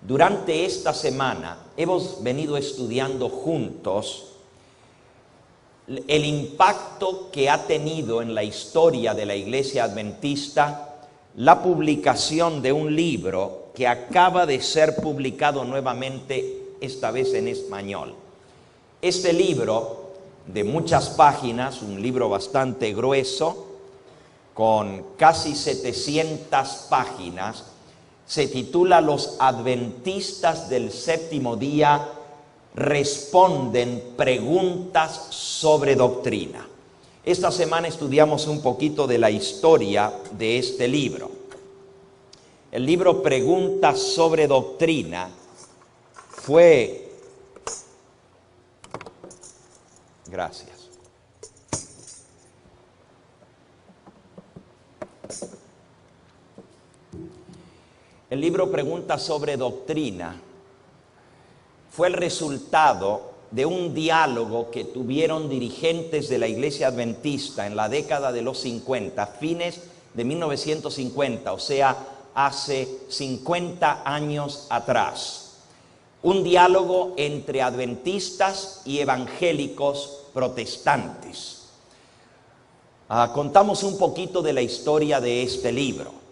Durante esta semana hemos venido estudiando juntos el impacto que ha tenido en la historia de la Iglesia Adventista la publicación de un libro que acaba de ser publicado nuevamente, esta vez en español. Este libro, de muchas páginas, un libro bastante grueso, con casi 700 páginas, se titula Los Adventistas del Séptimo Día responden preguntas sobre doctrina. Esta semana estudiamos un poquito de la historia de este libro. El libro Preguntas sobre Doctrina fue... Gracias. El libro Preguntas sobre Doctrina fue el resultado de un diálogo que tuvieron dirigentes de la Iglesia Adventista en la década de los 50, fines de 1950, o sea, hace 50 años atrás. Un diálogo entre adventistas y evangélicos protestantes. Contamos un poquito de la historia de este libro.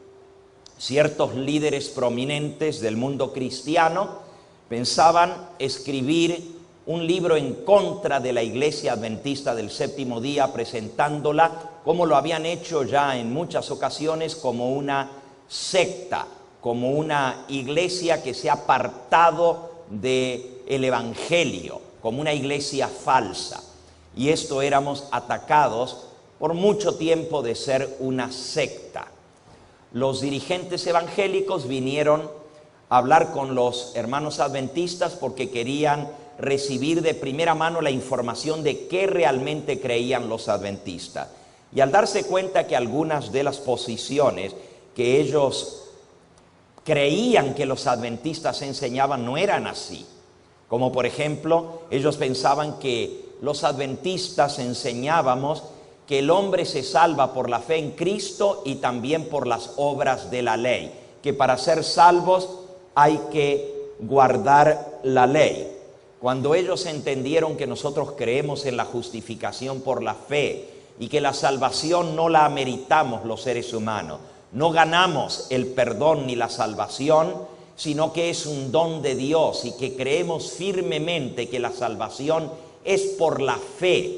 Ciertos líderes prominentes del mundo cristiano pensaban escribir un libro en contra de la Iglesia Adventista del Séptimo Día, presentándola, como lo habían hecho ya en muchas ocasiones, como una secta, como una iglesia que se ha apartado del Evangelio, como una iglesia falsa. Y esto éramos atacados por mucho tiempo de ser una secta. Los dirigentes evangélicos vinieron a hablar con los hermanos adventistas porque querían recibir de primera mano la información de qué realmente creían los adventistas. Y al darse cuenta que algunas de las posiciones que ellos creían que los adventistas enseñaban no eran así, como por ejemplo, ellos pensaban que los adventistas enseñábamos que el hombre se salva por la fe en Cristo y también por las obras de la ley, que para ser salvos hay que guardar la ley. Cuando ellos entendieron que nosotros creemos en la justificación por la fe y que la salvación no la meritamos los seres humanos, no ganamos el perdón ni la salvación, sino que es un don de Dios y que creemos firmemente que la salvación es por la fe.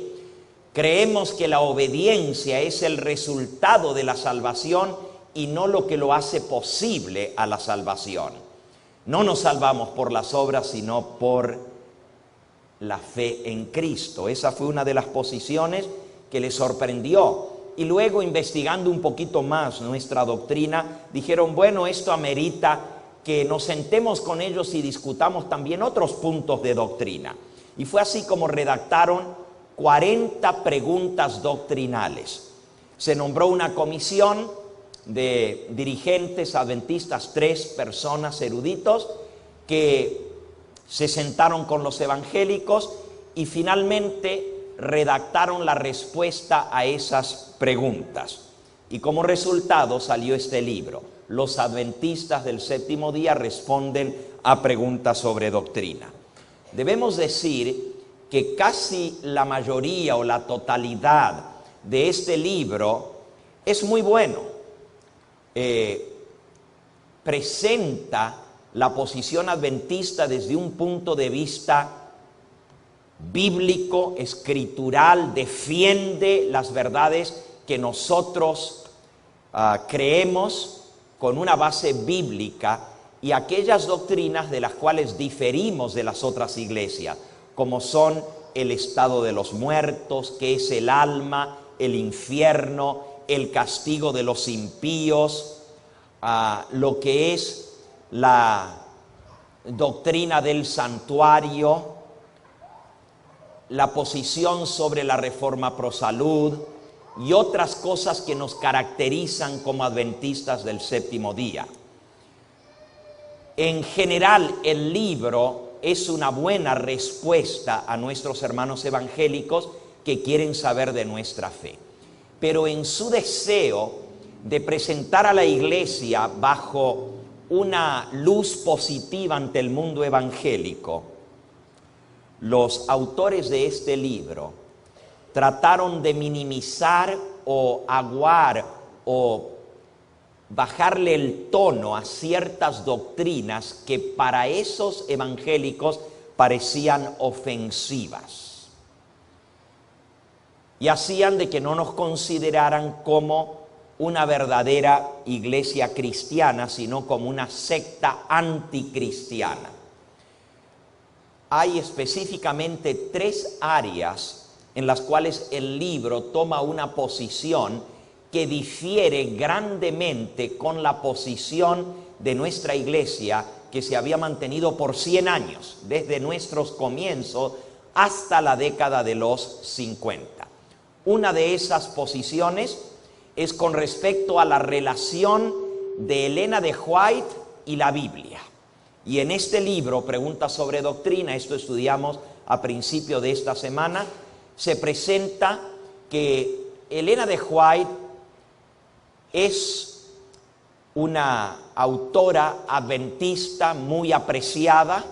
Creemos que la obediencia es el resultado de la salvación y no lo que lo hace posible a la salvación. No nos salvamos por las obras, sino por la fe en Cristo. Esa fue una de las posiciones que les sorprendió. Y luego, investigando un poquito más nuestra doctrina, dijeron, bueno, esto amerita que nos sentemos con ellos y discutamos también otros puntos de doctrina. Y fue así como redactaron 40 preguntas doctrinales. Se nombró una comisión de dirigentes adventistas, 3 personas eruditos, que se sentaron con los evangélicos y finalmente redactaron la respuesta a esas preguntas. Y como resultado salió este libro. Los adventistas del séptimo día responden a preguntas sobre doctrina. Debemos decir que casi la mayoría o la totalidad de este libro es muy bueno. Presenta la posición adventista desde un punto de vista bíblico, escritural, defiende las verdades que nosotros creemos con una base bíblica y aquellas doctrinas de las cuales diferimos de las otras iglesias, como son el estado de los muertos, que es el alma, el infierno, el castigo de los impíos, lo que es la doctrina del santuario, la posición sobre la reforma pro salud y otras cosas que nos caracterizan como adventistas del séptimo día. En general, el libro es una buena respuesta a nuestros hermanos evangélicos que quieren saber de nuestra fe. Pero en su deseo de presentar a la iglesia bajo una luz positiva ante el mundo evangélico, los autores de este libro trataron de minimizar o aguar o bajarle el tono a ciertas doctrinas que para esos evangélicos parecían ofensivas. Y hacían de que no nos consideraran como una verdadera iglesia cristiana, sino como una secta anticristiana. Hay específicamente 3 áreas en las cuales el libro toma una posición que difiere grandemente con la posición de nuestra iglesia, que se había mantenido por 100 años, desde nuestros comienzos hasta la década de los 50. Una de esas posiciones es con respecto a la relación de Elena de White y la Biblia. Y en este libro, Preguntas sobre Doctrina, esto estudiamos a principio de esta semana, se presenta que Elena de White es una autora adventista muy apreciada,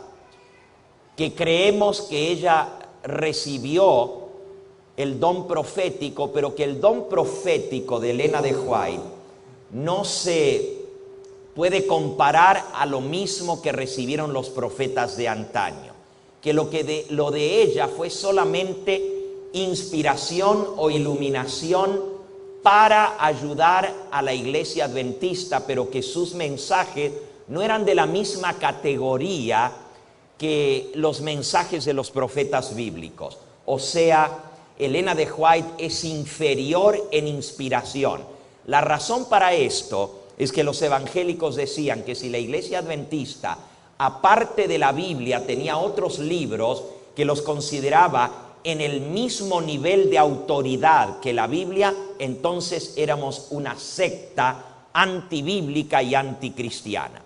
que creemos que ella recibió el don profético, pero que el don profético de Elena de White no se puede comparar a lo mismo que recibieron los profetas de antaño, que lo de ella fue solamente inspiración o iluminación para ayudar a la iglesia adventista, pero que sus mensajes no eran de la misma categoría que los mensajes de los profetas bíblicos. O sea, Elena de White es inferior en inspiración. La razón para esto es que los evangélicos decían que si la iglesia adventista, aparte de la Biblia, tenía otros libros que los consideraba en el mismo nivel de autoridad que la Biblia, entonces éramos una secta antibíblica y anticristiana.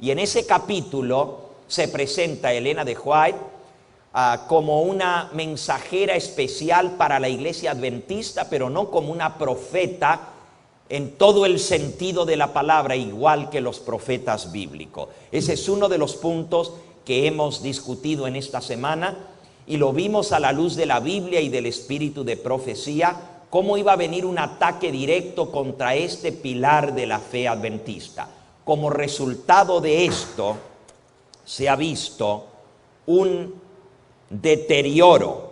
Y en ese capítulo se presenta Elena de White como una mensajera especial para la iglesia adventista, pero no como una profeta en todo el sentido de la palabra, igual que los profetas bíblicos. Ese es uno de los puntos que hemos discutido en esta semana, y lo vimos a la luz de la Biblia y del espíritu de profecía, cómo iba a venir un ataque directo contra este pilar de la fe adventista. Como resultado de esto, se ha visto un deterioro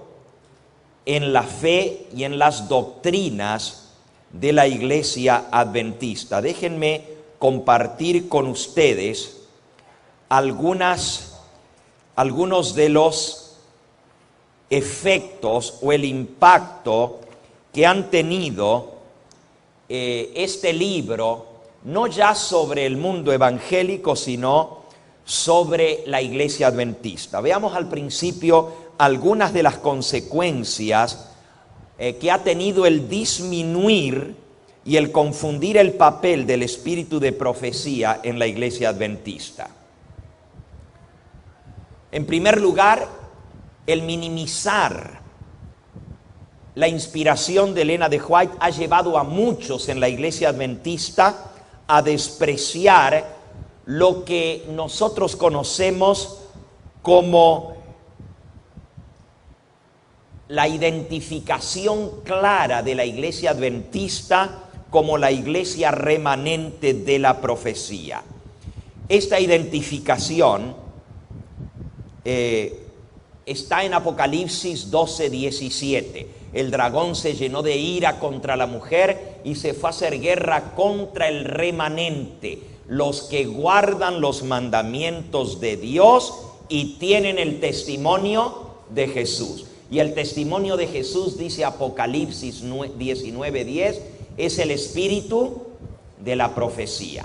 en la fe y en las doctrinas de la iglesia adventista. Déjenme compartir con ustedes algunos de los efectos o el impacto que han tenido este libro, no ya sobre el mundo evangélico, sino sobre la iglesia adventista. Veamos al principio algunas de las consecuencias que ha tenido el disminuir y el confundir el papel del espíritu de profecía en la iglesia adventista. En primer lugar, el minimizar la inspiración de Elena de White ha llevado a muchos en la iglesia adventista a despreciar lo que nosotros conocemos como la identificación clara de la iglesia adventista como la iglesia remanente de la profecía. Esta identificación está en Apocalipsis 12:17. El dragón se llenó de ira contra la mujer y se fue a hacer guerra contra el remanente, los que guardan los mandamientos de Dios y tienen el testimonio de Jesús. Y el testimonio de Jesús, dice Apocalipsis 19:10, es el espíritu de la profecía.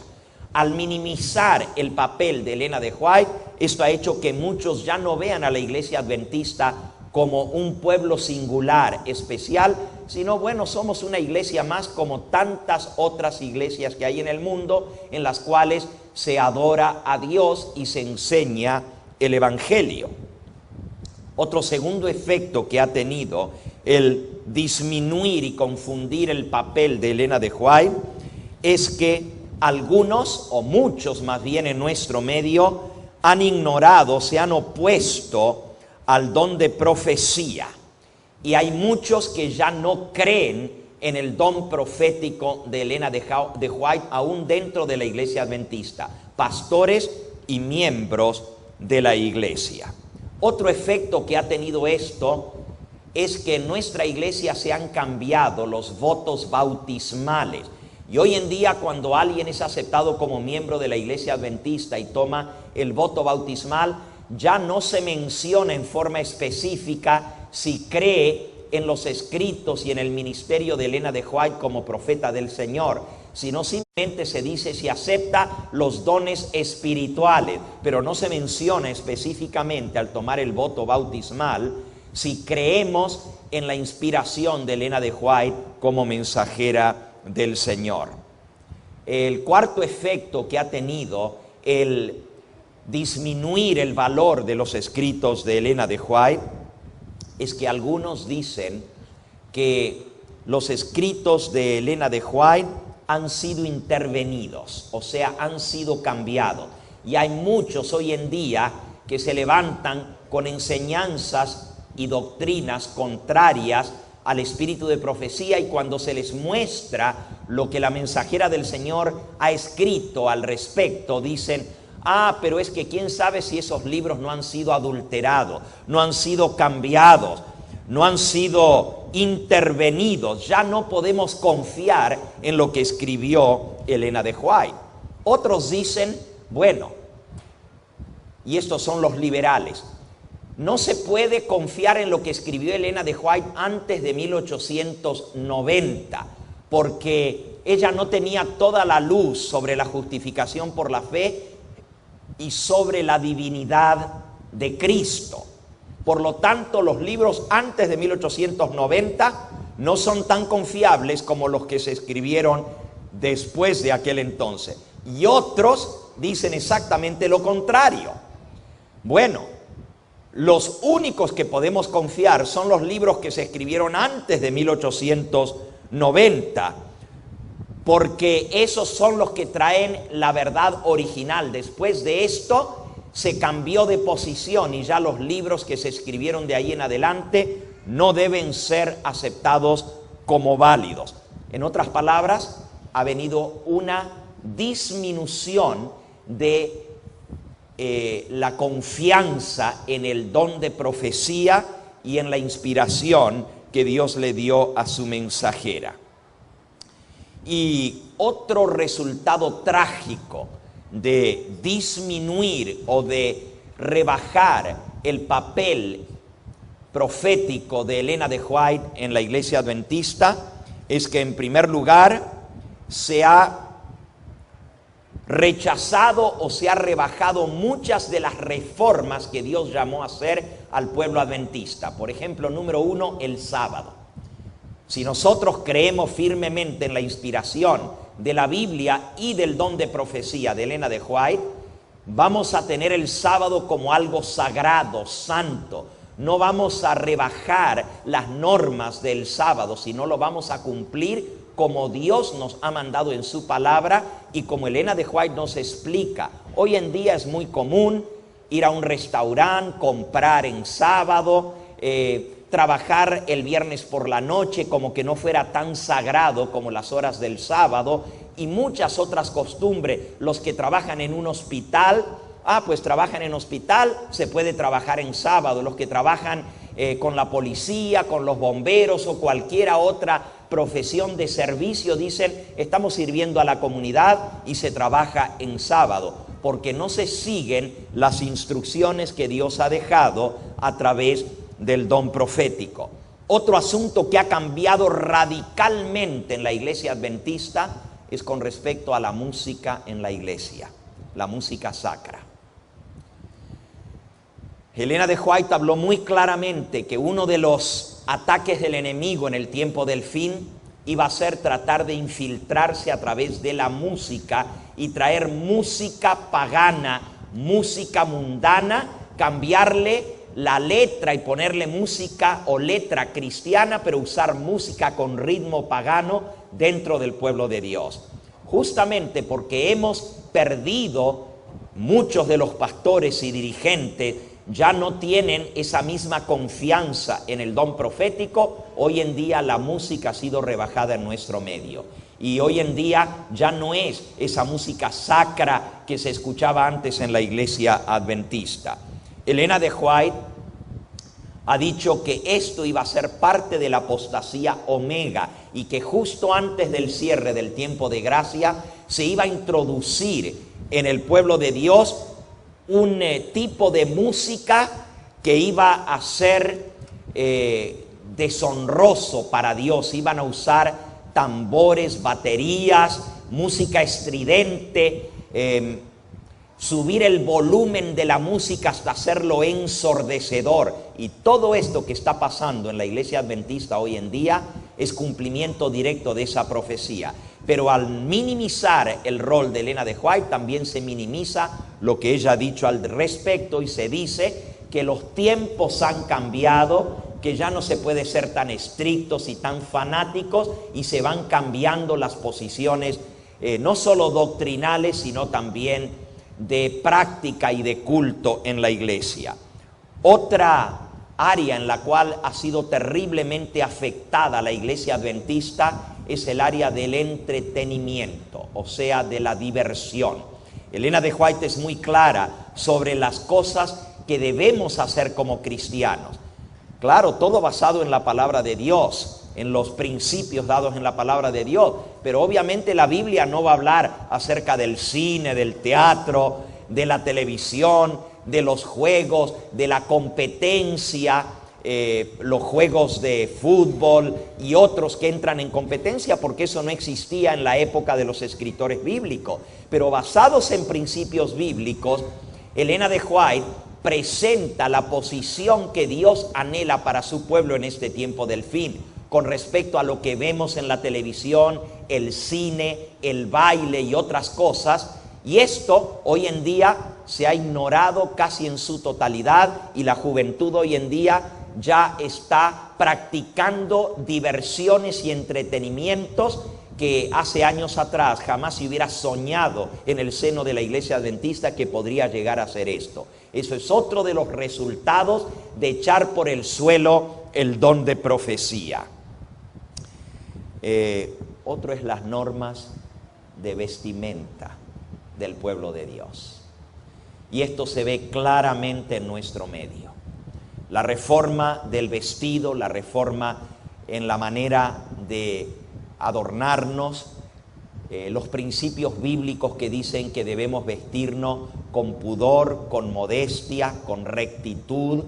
Al minimizar el papel de Elena de White, esto ha hecho que muchos ya no vean a la iglesia adventista como un pueblo singular, especial, sino bueno, somos una iglesia más como tantas otras iglesias que hay en el mundo, en las cuales se adora a Dios y se enseña el evangelio. Otro segundo efecto que ha tenido el disminuir y confundir el papel de Elena de White es que algunos o muchos más bien en nuestro medio han ignorado, se han opuesto al don de profecía. Y hay muchos que ya no creen en el don profético de Elena de White, aún dentro de la iglesia adventista, pastores y miembros de la iglesia. Otro efecto que ha tenido esto es que en nuestra iglesia se han cambiado los votos bautismales. Y hoy en día, cuando alguien es aceptado como miembro de la iglesia adventista y toma el voto bautismal, ya no se menciona en forma específica si cree en los escritos y en el ministerio de Elena de White como profeta del Señor, sino simplemente se dice si acepta los dones espirituales, pero no se menciona específicamente al tomar el voto bautismal si creemos en la inspiración de Elena de White como mensajera del Señor. El cuarto efecto que ha tenido el disminuir el valor de los escritos de Elena de White es que algunos dicen que los escritos de Elena de White han sido intervenidos, o sea, han sido cambiados. Y hay muchos hoy en día que se levantan con enseñanzas y doctrinas contrarias al espíritu de profecía, y cuando se les muestra lo que la mensajera del Señor ha escrito al respecto, dicen: pero es que quién sabe si esos libros no han sido adulterados, no han sido cambiados, no han sido intervenidos. Ya no podemos confiar en lo que escribió Elena de White. Otros dicen, bueno, y estos son los liberales, no se puede confiar en lo que escribió Elena de White antes de 1890, porque ella no tenía toda la luz sobre la justificación por la fe y sobre la divinidad de Cristo. Por lo tanto, los libros antes de 1890 no son tan confiables como los que se escribieron después de aquel entonces. Y otros dicen exactamente lo contrario. Bueno, los únicos que podemos confiar son los libros que se escribieron antes de 1890, porque esos son los que traen la verdad original. Después de esto se cambió de posición y ya los libros que se escribieron de ahí en adelante no deben ser aceptados como válidos. En otras palabras, ha venido una disminución de la confianza en el don de profecía y en la inspiración que Dios le dio a su mensajera. Y otro resultado trágico de disminuir o de rebajar el papel profético de Elena de White en la iglesia adventista es que, en primer lugar, se ha rechazado o se ha rebajado muchas de las reformas que Dios llamó a hacer al pueblo adventista. Por ejemplo, número 1, el sábado. Si nosotros creemos firmemente en la inspiración de la Biblia y del don de profecía de Elena de White, vamos a tener el sábado como algo sagrado, santo. No vamos a rebajar las normas del sábado, sino lo vamos a cumplir como Dios nos ha mandado en su palabra y como Elena de White nos explica. Hoy en día es muy común ir a un restaurante, comprar en sábado, trabajar el viernes por la noche como que no fuera tan sagrado como las horas del sábado, y muchas otras costumbres. Los que trabajan en un hospital, pues trabajan en hospital, se puede trabajar en sábado. Los que trabajan con la policía, con los bomberos o cualquiera otra profesión de servicio, dicen: estamos sirviendo a la comunidad y se trabaja en sábado, porque no se siguen las instrucciones que Dios ha dejado a través del don profético. Otro asunto que ha cambiado radicalmente en la iglesia adventista es con respecto a la música en la iglesia, la música sacra. Elena de White habló muy claramente que uno de los ataques del enemigo en el tiempo del fin iba a ser tratar de infiltrarse a través de la música y traer música pagana, música mundana, cambiarle la letra y ponerle música o letra cristiana, pero usar música con ritmo pagano dentro del pueblo de Dios. justamente porque hemos perdido, muchos de los pastores y dirigentes ya no tienen esa misma confianza en el don profético. Hoy en día la música ha sido rebajada en nuestro medio. Y hoy en día ya no es esa música sacra que se escuchaba antes en la iglesia adventista. Elena de White ha dicho que esto iba a ser parte de la apostasía omega y que justo antes del cierre del tiempo de gracia se iba a introducir en el pueblo de Dios un tipo de música que iba a ser deshonroso para Dios. Iban a usar tambores, baterías, música estridente, subir el volumen de la música hasta hacerlo ensordecedor. Y todo esto que está pasando en la iglesia adventista hoy en día es cumplimiento directo de esa profecía. Pero al minimizar el rol de Elena de White, también se minimiza lo que ella ha dicho al respecto, y se dice que los tiempos han cambiado, que ya no se puede ser tan estrictos y tan fanáticos, y se van cambiando las posiciones, no solo doctrinales, sino también de práctica y de culto en la iglesia. Otra área en la cual ha sido terriblemente afectada la iglesia adventista es el área del entretenimiento, o sea, de la diversión. Elena de White es muy clara sobre las cosas que debemos hacer como cristianos. Claro, todo basado en la palabra de Dios, en los principios dados en la palabra de Dios, pero obviamente la Biblia no va a hablar acerca del cine, del teatro, de la televisión, de los juegos, de la competencia, los juegos de fútbol y otros que entran en competencia, porque eso no existía en la época de los escritores bíblicos. Pero basados en principios bíblicos, Elena de White presenta la posición que Dios anhela para su pueblo en este tiempo del fin, con respecto a lo que vemos en la televisión, el cine, el baile y otras cosas. Y esto hoy en día se ha ignorado casi en su totalidad, y la juventud hoy en día ya está practicando diversiones y entretenimientos que hace años atrás jamás se hubiera soñado en el seno de la iglesia adventista que podría llegar a ser esto. Eso es otro de los resultados de echar por el suelo el don de profecía. Otro es las normas de vestimenta del pueblo de Dios. Y esto se ve claramente en nuestro medio. La reforma del vestido, la reforma en la manera de adornarnos, los principios bíblicos que dicen que debemos vestirnos con pudor, con modestia, con rectitud,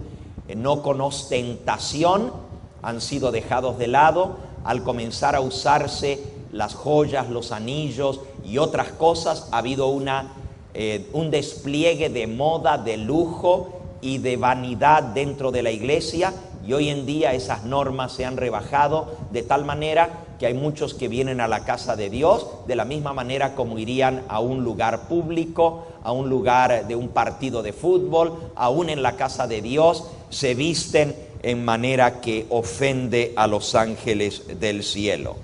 no con ostentación, han sido dejados de lado al comenzar a usarse las joyas, los anillos y otras cosas. Ha habido un despliegue de moda, de lujo y de vanidad dentro de la iglesia, y hoy en día esas normas se han rebajado de tal manera que hay muchos que vienen a la casa de Dios de la misma manera como irían a un lugar público, a un lugar de un partido de fútbol. Aún en la casa de Dios se visten en manera que ofende a los ángeles del cielo.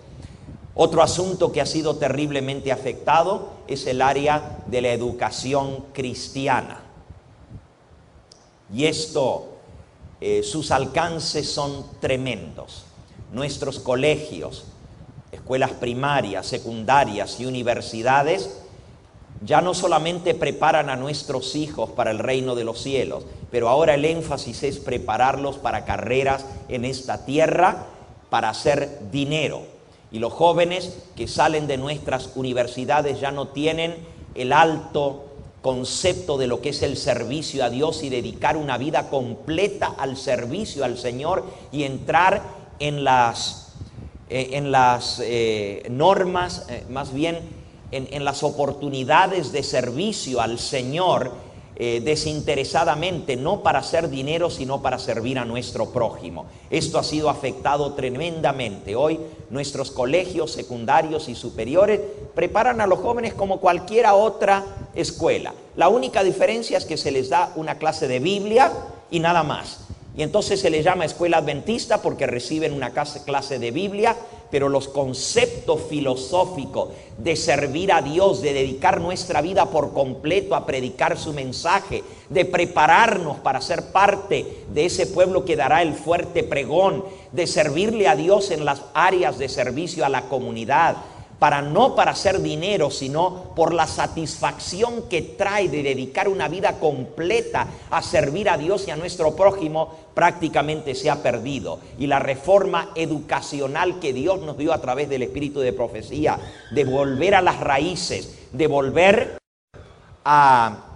Otro asunto que ha sido terriblemente afectado es el área de la educación cristiana. Y esto, sus alcances son tremendos. Nuestros colegios, escuelas primarias, secundarias y universidades ya no solamente preparan a nuestros hijos para el reino de los cielos, pero ahora el énfasis es prepararlos para carreras en esta tierra, para hacer dinero. Y los jóvenes que salen de nuestras universidades ya no tienen el alto concepto de lo que es el servicio a Dios y dedicar una vida completa al servicio al Señor y entrar en las normas, más bien en las oportunidades de servicio al Señor desinteresadamente, no para hacer dinero, sino para servir a nuestro prójimo. Esto ha sido afectado tremendamente. Hoy nuestros colegios secundarios y superiores preparan a los jóvenes como cualquier otra escuela. La única diferencia es que se les da una clase de Biblia y nada más. Y entonces se les llama escuela adventista porque reciben una clase de Biblia, pero los conceptos filosóficos de servir a Dios, de dedicar nuestra vida por completo a predicar su mensaje, de prepararnos para ser parte de ese pueblo que dará el fuerte pregón, de servirle a Dios en las áreas de servicio a la comunidad, no para hacer dinero, sino por la satisfacción que trae de dedicar una vida completa a servir a Dios y a nuestro prójimo, prácticamente se ha perdido. Y la reforma educacional que Dios nos dio a través del espíritu de profecía, de volver a las raíces, de volver a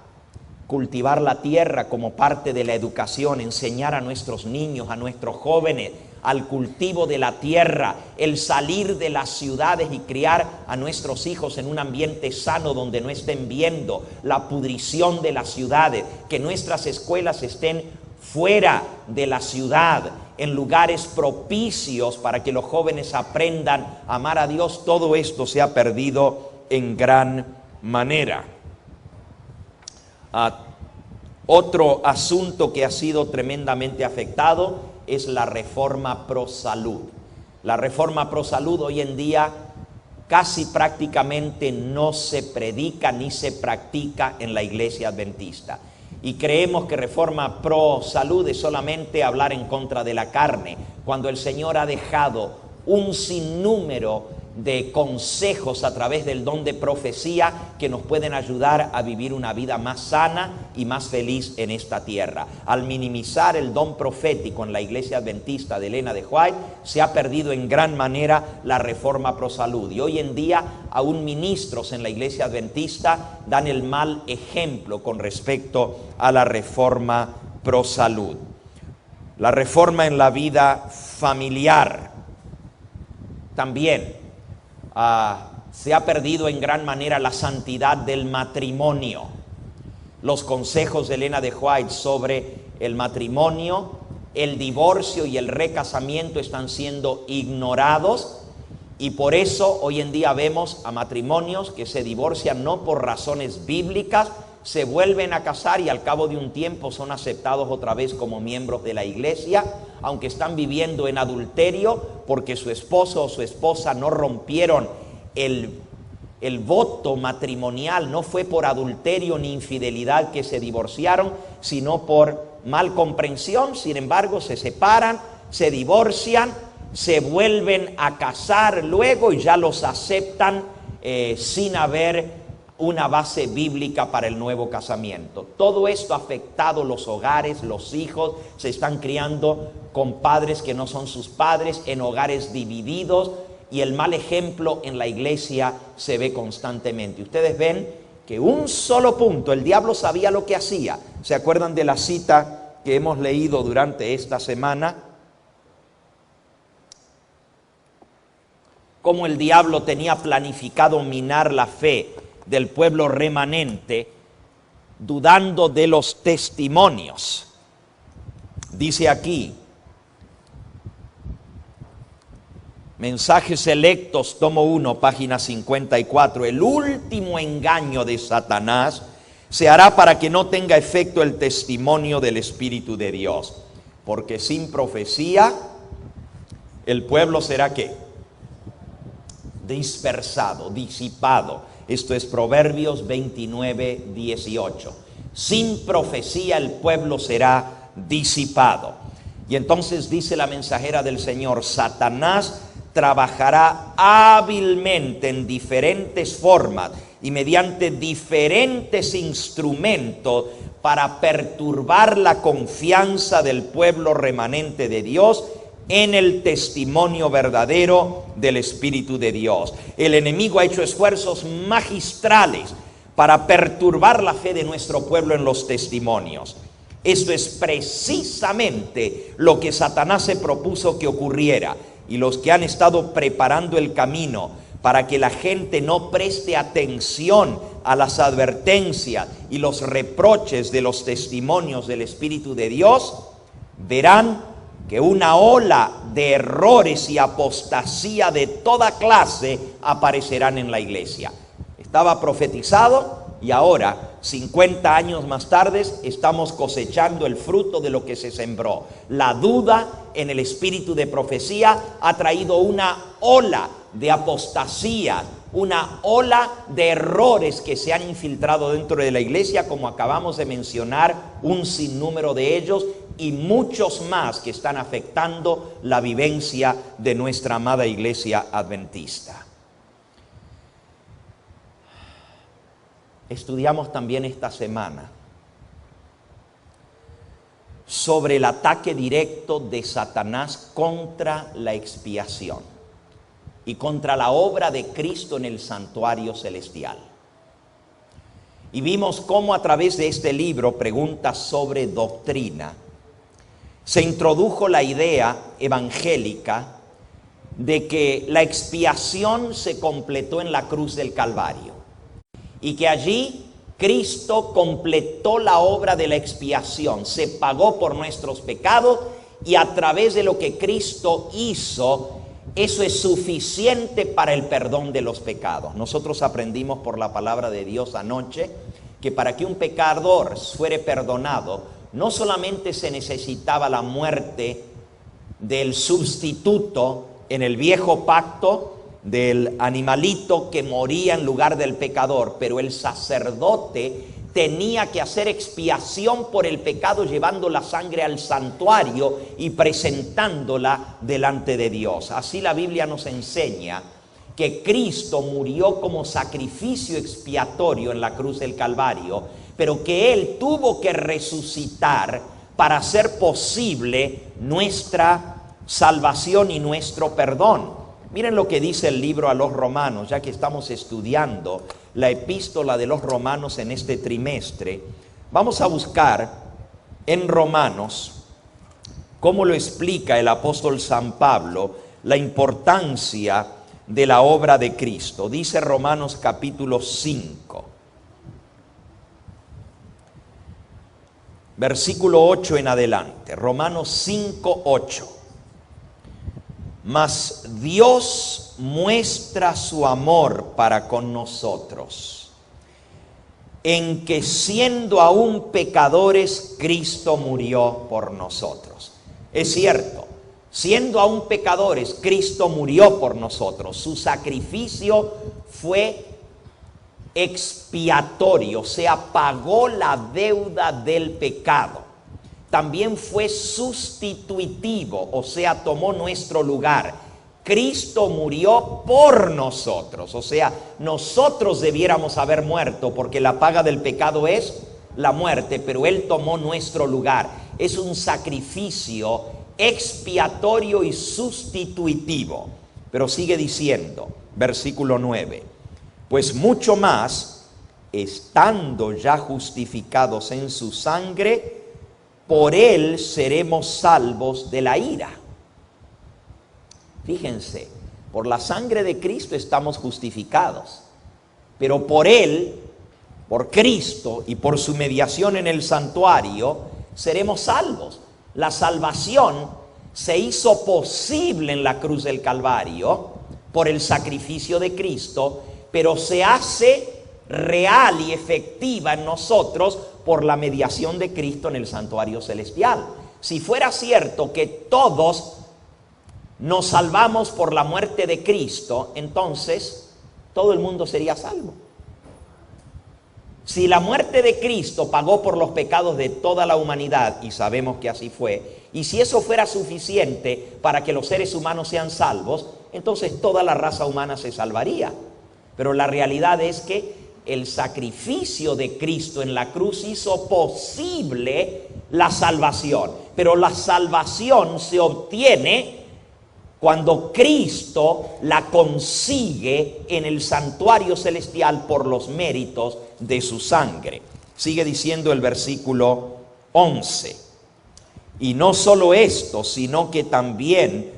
cultivar la tierra como parte de la educación, enseñar a nuestros niños, a nuestros jóvenes, al cultivo de la tierra, el salir de las ciudades y criar a nuestros hijos en un ambiente sano donde no estén viendo la pudrición de las ciudades, que nuestras escuelas estén fuera de la ciudad, en lugares propicios para que los jóvenes aprendan a amar a Dios. Todo esto se ha perdido en gran manera. Otro asunto que ha sido tremendamente afectado es la reforma pro salud. La reforma pro salud hoy en día casi prácticamente no se predica ni se practica en la iglesia adventista. Y creemos que reforma pro salud es solamente hablar en contra de la carne, cuando el Señor ha dejado un sinnúmero de consejos a través del don de profecía que nos pueden ayudar a vivir una vida más sana y más feliz en esta tierra. Al minimizar el don profético en la iglesia adventista de Elena de White, se ha perdido en gran manera la reforma pro salud. Y hoy en día aún ministros en la iglesia adventista dan el mal ejemplo con respecto a la reforma pro salud. La reforma en la vida familiar también. Se ha perdido en gran manera la santidad del matrimonio. Los consejos de Elena de White sobre el matrimonio, el divorcio y el recasamiento están siendo ignorados, y por eso hoy en día vemos a matrimonios que se divorcian no por razones bíblicas, se vuelven a casar y al cabo de un tiempo son aceptados otra vez como miembros de la iglesia, aunque están viviendo en adulterio porque su esposo o su esposa no rompieron el voto matrimonial. No fue por adulterio ni infidelidad que se divorciaron, sino por mal comprensión. Sin embargo, se separan, se divorcian, se vuelven a casar luego y ya los aceptan sin haber una base bíblica para el nuevo casamiento. Todo esto ha afectado los hogares, los hijos se están criando con padres que no son sus padres, en hogares divididos, y el mal ejemplo en la iglesia se ve constantemente. Ustedes ven que un solo punto, el diablo sabía lo que hacía. ¿Se acuerdan de la cita que hemos leído durante esta semana? Cómo el diablo tenía planificado minar la fe del pueblo remanente, dudando de los testimonios. Dice aquí, Mensajes Selectos, tomo 1, página 54, el último engaño de Satanás se hará para que no tenga efecto el testimonio del Espíritu de Dios, porque sin profecía el pueblo será ¿qué? Dispersado, disipado. Esto es Proverbios 29, 18. Sin profecía el pueblo será disipado. Y entonces dice la mensajera del Señor, Satanás trabajará hábilmente en diferentes formas y mediante diferentes instrumentos para perturbar la confianza del pueblo remanente de Dios en el testimonio verdadero del Espíritu de Dios. El enemigo ha hecho esfuerzos magistrales para perturbar la fe de nuestro pueblo en los testimonios. Esto es precisamente lo que Satanás se propuso que ocurriera, y los que han estado preparando el camino para que la gente no preste atención a las advertencias y los reproches de los testimonios del Espíritu de Dios, verán que una ola de errores y apostasía de toda clase aparecerán en la iglesia. Estaba profetizado y ahora, 50 años más tarde, estamos cosechando el fruto de lo que se sembró. La duda en el espíritu de profecía ha traído una ola de apostasía, una ola de errores que se han infiltrado dentro de la iglesia, como acabamos de mencionar, un sinnúmero de ellos y muchos más que están afectando la vivencia de nuestra amada iglesia adventista. Estudiamos también esta semana sobre el ataque directo de Satanás contra la expiación y contra la obra de Cristo en el santuario celestial. Y vimos cómo a través de este libro, Preguntas sobre Doctrina, se introdujo la idea evangélica de que la expiación se completó en la cruz del Calvario y que allí Cristo completó la obra de la expiación, se pagó por nuestros pecados y a través de lo que Cristo hizo, eso es suficiente para el perdón de los pecados. Nosotros aprendimos por la palabra de Dios anoche que para que un pecador fuere perdonado, no solamente se necesitaba la muerte del sustituto en el viejo pacto, del animalito que moría en lugar del pecador, pero el sacerdote tenía que hacer expiación por el pecado llevando la sangre al santuario y presentándola delante de Dios. Así la Biblia nos enseña que Cristo murió como sacrificio expiatorio en la cruz del Calvario, pero que Él tuvo que resucitar para hacer posible nuestra salvación y nuestro perdón. Miren lo que dice el libro a los Romanos, ya que estamos estudiando la epístola de los Romanos en este trimestre. Vamos a buscar en Romanos cómo lo explica el apóstol San Pablo, la importancia de la obra de Cristo. Dice Romanos capítulo 5, versículo 8 en adelante. Romanos 5, 8. Mas Dios muestra su amor para con nosotros, en que siendo aún pecadores, Cristo murió por nosotros. Es cierto, siendo aún pecadores, Cristo murió por nosotros. Su sacrificio fue expiatorio, o sea, pagó la deuda del pecado. También fue sustitutivo, o sea, tomó nuestro lugar. Cristo murió por nosotros, o sea, nosotros debiéramos haber muerto porque la paga del pecado es la muerte, pero Él tomó nuestro lugar. Es un sacrificio expiatorio y sustitutivo. Pero sigue diciendo, versículo 9, pues mucho más, estando ya justificados en su sangre, por Él seremos salvos de la ira. Fíjense, por la sangre de Cristo estamos justificados, pero por Él, por Cristo y por su mediación en el santuario, seremos salvos. La salvación se hizo posible en la cruz del Calvario por el sacrificio de Cristo, pero se hace real y efectiva en nosotros por la mediación de Cristo en el santuario celestial. Si fuera cierto que todos nos salvamos por la muerte de Cristo, entonces todo el mundo sería salvo. Si la muerte de Cristo pagó por los pecados de toda la humanidad, y sabemos que así fue, y si eso fuera suficiente para que los seres humanos sean salvos, entonces toda la raza humana se salvaría. Pero la realidad es que el sacrificio de Cristo en la cruz hizo posible la salvación. Pero la salvación se obtiene cuando Cristo la consigue en el santuario celestial por los méritos de su sangre. Sigue diciendo el versículo 11. Y no solo esto, sino que también,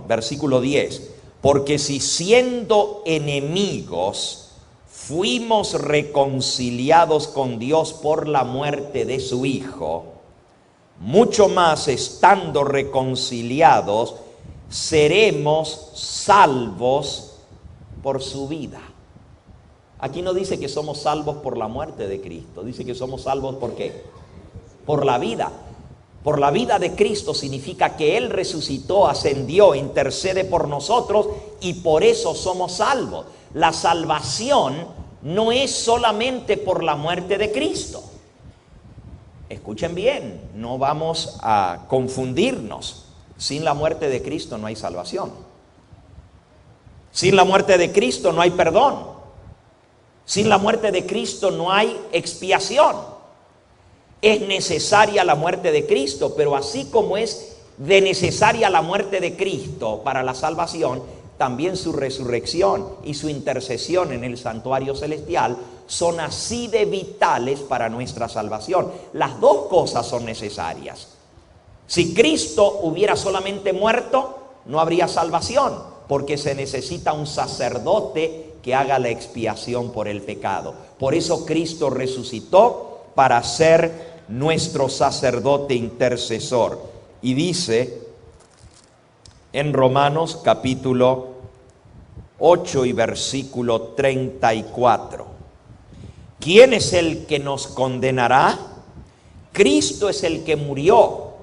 versículo 10. Porque si siendo enemigos fuimos reconciliados con Dios por la muerte de su Hijo, mucho más estando reconciliados seremos salvos por su vida. Aquí no dice que somos salvos por la muerte de Cristo, dice que somos salvos ¿por qué? Por la vida. Por la vida de Cristo significa que Él resucitó, ascendió, intercede por nosotros y por eso somos salvos. La salvación no es solamente por la muerte de Cristo. Escuchen bien, no vamos a confundirnos. Sin la muerte de Cristo no hay salvación. Sin la muerte de Cristo no hay perdón. Sin la muerte de Cristo no hay expiación. Es necesaria la muerte de Cristo, pero así como es de necesaria la muerte de Cristo para la salvación, también su resurrección y su intercesión en el santuario celestial son así de vitales para nuestra salvación. Las dos cosas son necesarias. Si Cristo hubiera solamente muerto, no habría salvación, porque se necesita un sacerdote que haga la expiación por el pecado. Por eso Cristo resucitó para ser nuestro sacerdote intercesor. Y dice en Romanos capítulo 8 y versículo 34: ¿quién es el que nos condenará? Cristo es el que murió,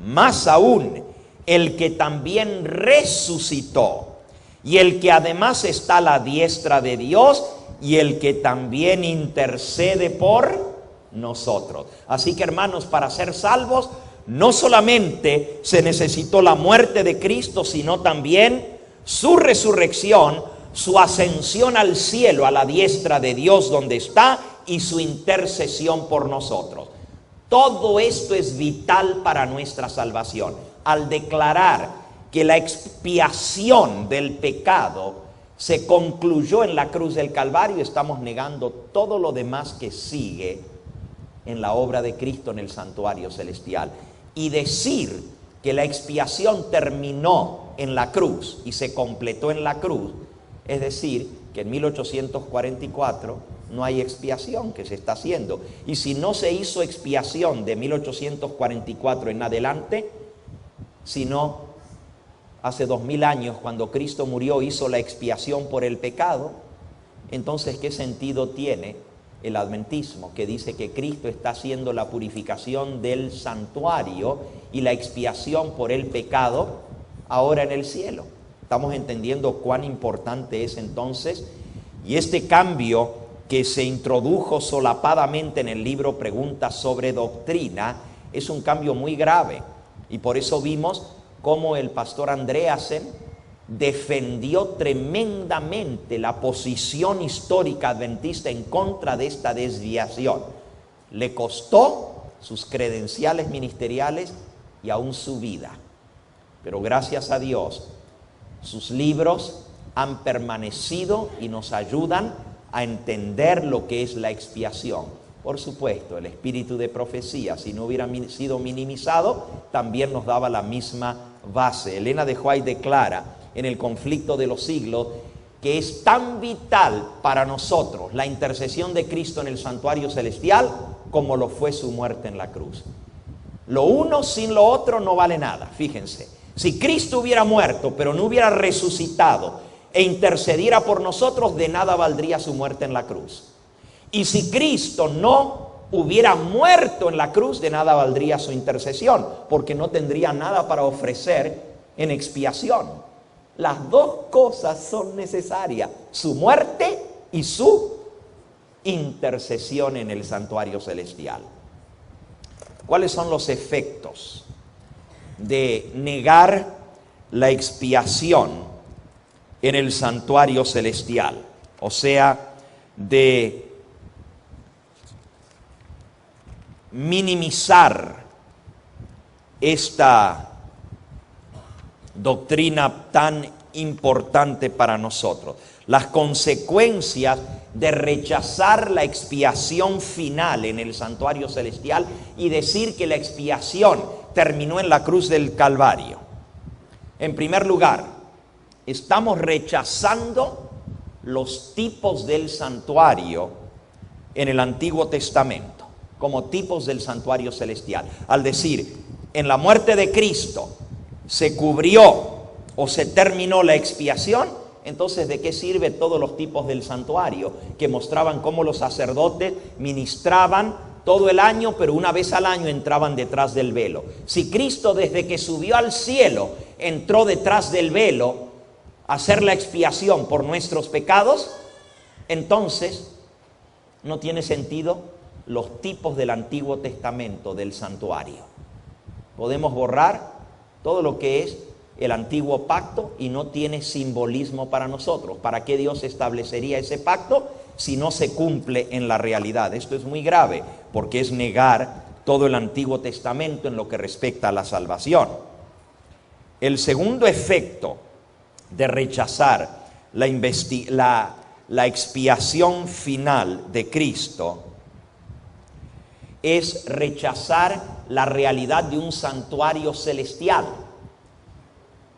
más aún el que también resucitó, y el que además está a la diestra de Dios, y el que también intercede por nosotros. Así que, hermanos, para ser salvos no solamente se necesitó la muerte de Cristo, sino también su resurrección, su ascensión al cielo a la diestra de Dios donde está, y su intercesión por nosotros. Todo esto es vital para nuestra salvación. Al declarar que la expiación del pecado se concluyó en la cruz del Calvario, estamos negando todo lo demás que sigue en la obra de Cristo en el santuario celestial. Y decir que la expiación terminó en la cruz y se completó en la cruz, es decir, que en 1844 no hay expiación que se está haciendo. Y si no se hizo expiación de 1844 en adelante, sino hace 2000 años, cuando Cristo murió, hizo la expiación por el pecado, entonces ¿qué sentido tiene el adventismo que dice que Cristo está haciendo la purificación del santuario y la expiación por el pecado ahora en el cielo? Estamos entendiendo cuán importante es entonces, y este cambio que se introdujo solapadamente en el libro Preguntas sobre Doctrina es un cambio muy grave, y por eso vimos cómo el pastor Andreasen defendió tremendamente la posición histórica adventista en contra de esta desviación. Le costó sus credenciales ministeriales y aún su vida, pero gracias a Dios sus libros han permanecido y nos ayudan a entender lo que es la expiación. Por supuesto, el espíritu de profecía, si no hubiera sido minimizado, también nos daba la misma base. Elena de White declara en El conflicto de los siglos que es tan vital para nosotros la intercesión de Cristo en el santuario celestial como lo fue su muerte en la cruz. Lo uno sin lo otro no vale nada. Fíjense, si Cristo hubiera muerto pero no hubiera resucitado e intercediera por nosotros, de nada valdría su muerte en la cruz. Y si Cristo no hubiera muerto en la cruz, de nada valdría su intercesión, porque no tendría nada para ofrecer en expiación. Las dos cosas son necesarias: su muerte y su intercesión en el santuario celestial. ¿Cuáles son los efectos de negar la expiación en el santuario celestial? O sea, de minimizar esta doctrina tan importante para nosotros. Las consecuencias de rechazar la expiación final en el santuario celestial y decir que la expiación terminó en la cruz del Calvario. En primer lugar, estamos rechazando los tipos del santuario en el Antiguo Testamento como tipos del santuario celestial. Al decir, en la muerte de Cristo se cubrió o se terminó la expiación, Entonces, ¿de qué sirve todos los tipos del santuario? Que mostraban cómo los sacerdotes ministraban todo el año, pero una vez al año entraban detrás del velo. Si Cristo, desde que subió al cielo, entró detrás del velo a hacer la expiación por nuestros pecados, entonces no tiene sentido los tipos del Antiguo Testamento del santuario. Podemos borrar todo lo que es el antiguo pacto y no tiene simbolismo para nosotros. ¿Para qué Dios establecería ese pacto si no se cumple en la realidad? Esto es muy grave porque es negar todo el Antiguo Testamento en lo que respecta a la salvación. El segundo efecto de rechazar la expiación final de Cristo es rechazar la realidad de un santuario celestial.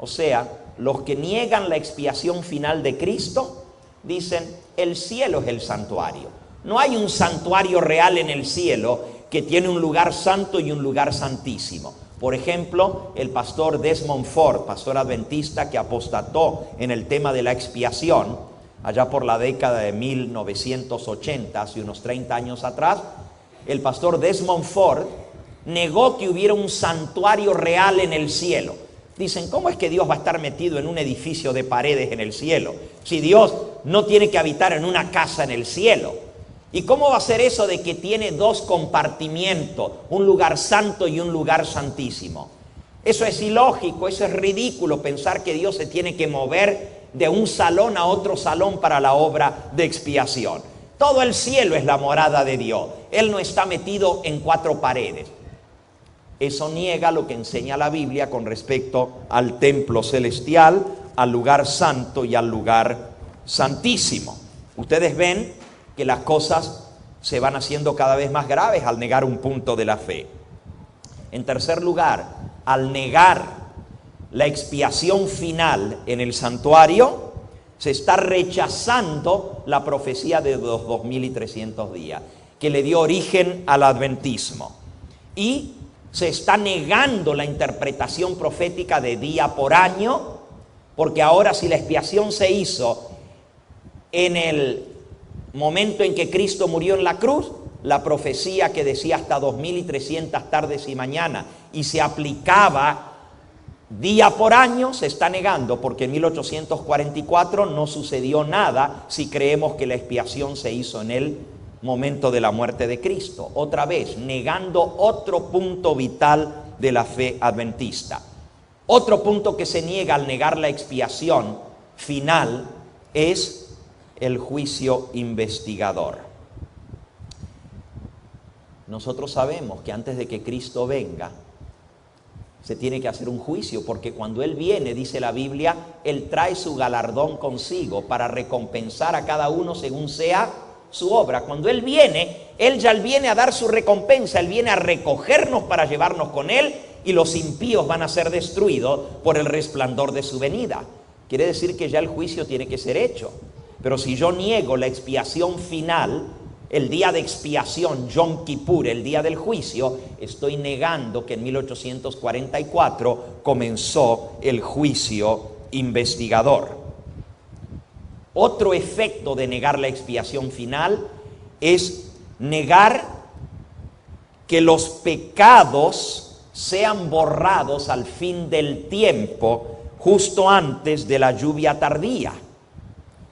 O sea, los que niegan la expiación final de Cristo dicen, el cielo es el santuario. No hay un santuario real en el cielo que tiene un lugar santo y un lugar santísimo. Por ejemplo, el pastor Desmond Ford, pastor adventista que apostató en el tema de la expiación, allá por la década de 1980, hace unos 30 años atrás, el pastor Desmond Ford negó que hubiera un santuario real en el cielo. Dicen, ¿cómo es que Dios va a estar metido en un edificio de paredes en el cielo? Si Dios no tiene que habitar en una casa en el cielo. ¿Y cómo va a ser eso de que tiene dos compartimientos, un lugar santo y un lugar santísimo? Eso es ilógico, eso es ridículo, pensar que Dios se tiene que mover de un salón a otro salón para la obra de expiación. Todo el cielo es la morada de Dios. Él no está metido en cuatro paredes. Eso niega lo que enseña la Biblia con respecto al templo celestial, al lugar santo y al lugar santísimo. Ustedes ven que las cosas se van haciendo cada vez más graves al negar un punto de la fe. En tercer lugar, al negar la expiación final en el santuario, se está rechazando la profecía de los 2300 días, que le dio origen al adventismo. Y se está negando la interpretación profética de día por año, porque ahora si la expiación se hizo en el momento en que Cristo murió en la cruz, la profecía que decía hasta 2300 tardes y mañanas y se aplicaba día por año, se está negando, porque en 1844 no sucedió nada si creemos que la expiación se hizo en el momento de la muerte de Cristo. Otra vez, negando otro punto vital de la fe adventista. Otro punto que se niega al negar la expiación final es el juicio investigador. Nosotros sabemos que antes de que Cristo venga, se tiene que hacer un juicio, porque cuando Él viene, dice la Biblia, Él trae su galardón consigo para recompensar a cada uno según sea su obra. Cuando Él ya viene a dar su recompensa, Él viene a recogernos para llevarnos con Él, y los impíos van a ser destruidos por el resplandor de su venida. Quiere decir que ya el juicio tiene que ser hecho. Pero si yo niego la expiación final, el día de expiación, Yom Kippur, el día del juicio, estoy negando que en 1844 comenzó el juicio investigador. Otro efecto de negar la expiación final es negar que los pecados sean borrados al fin del tiempo, justo antes de la lluvia tardía.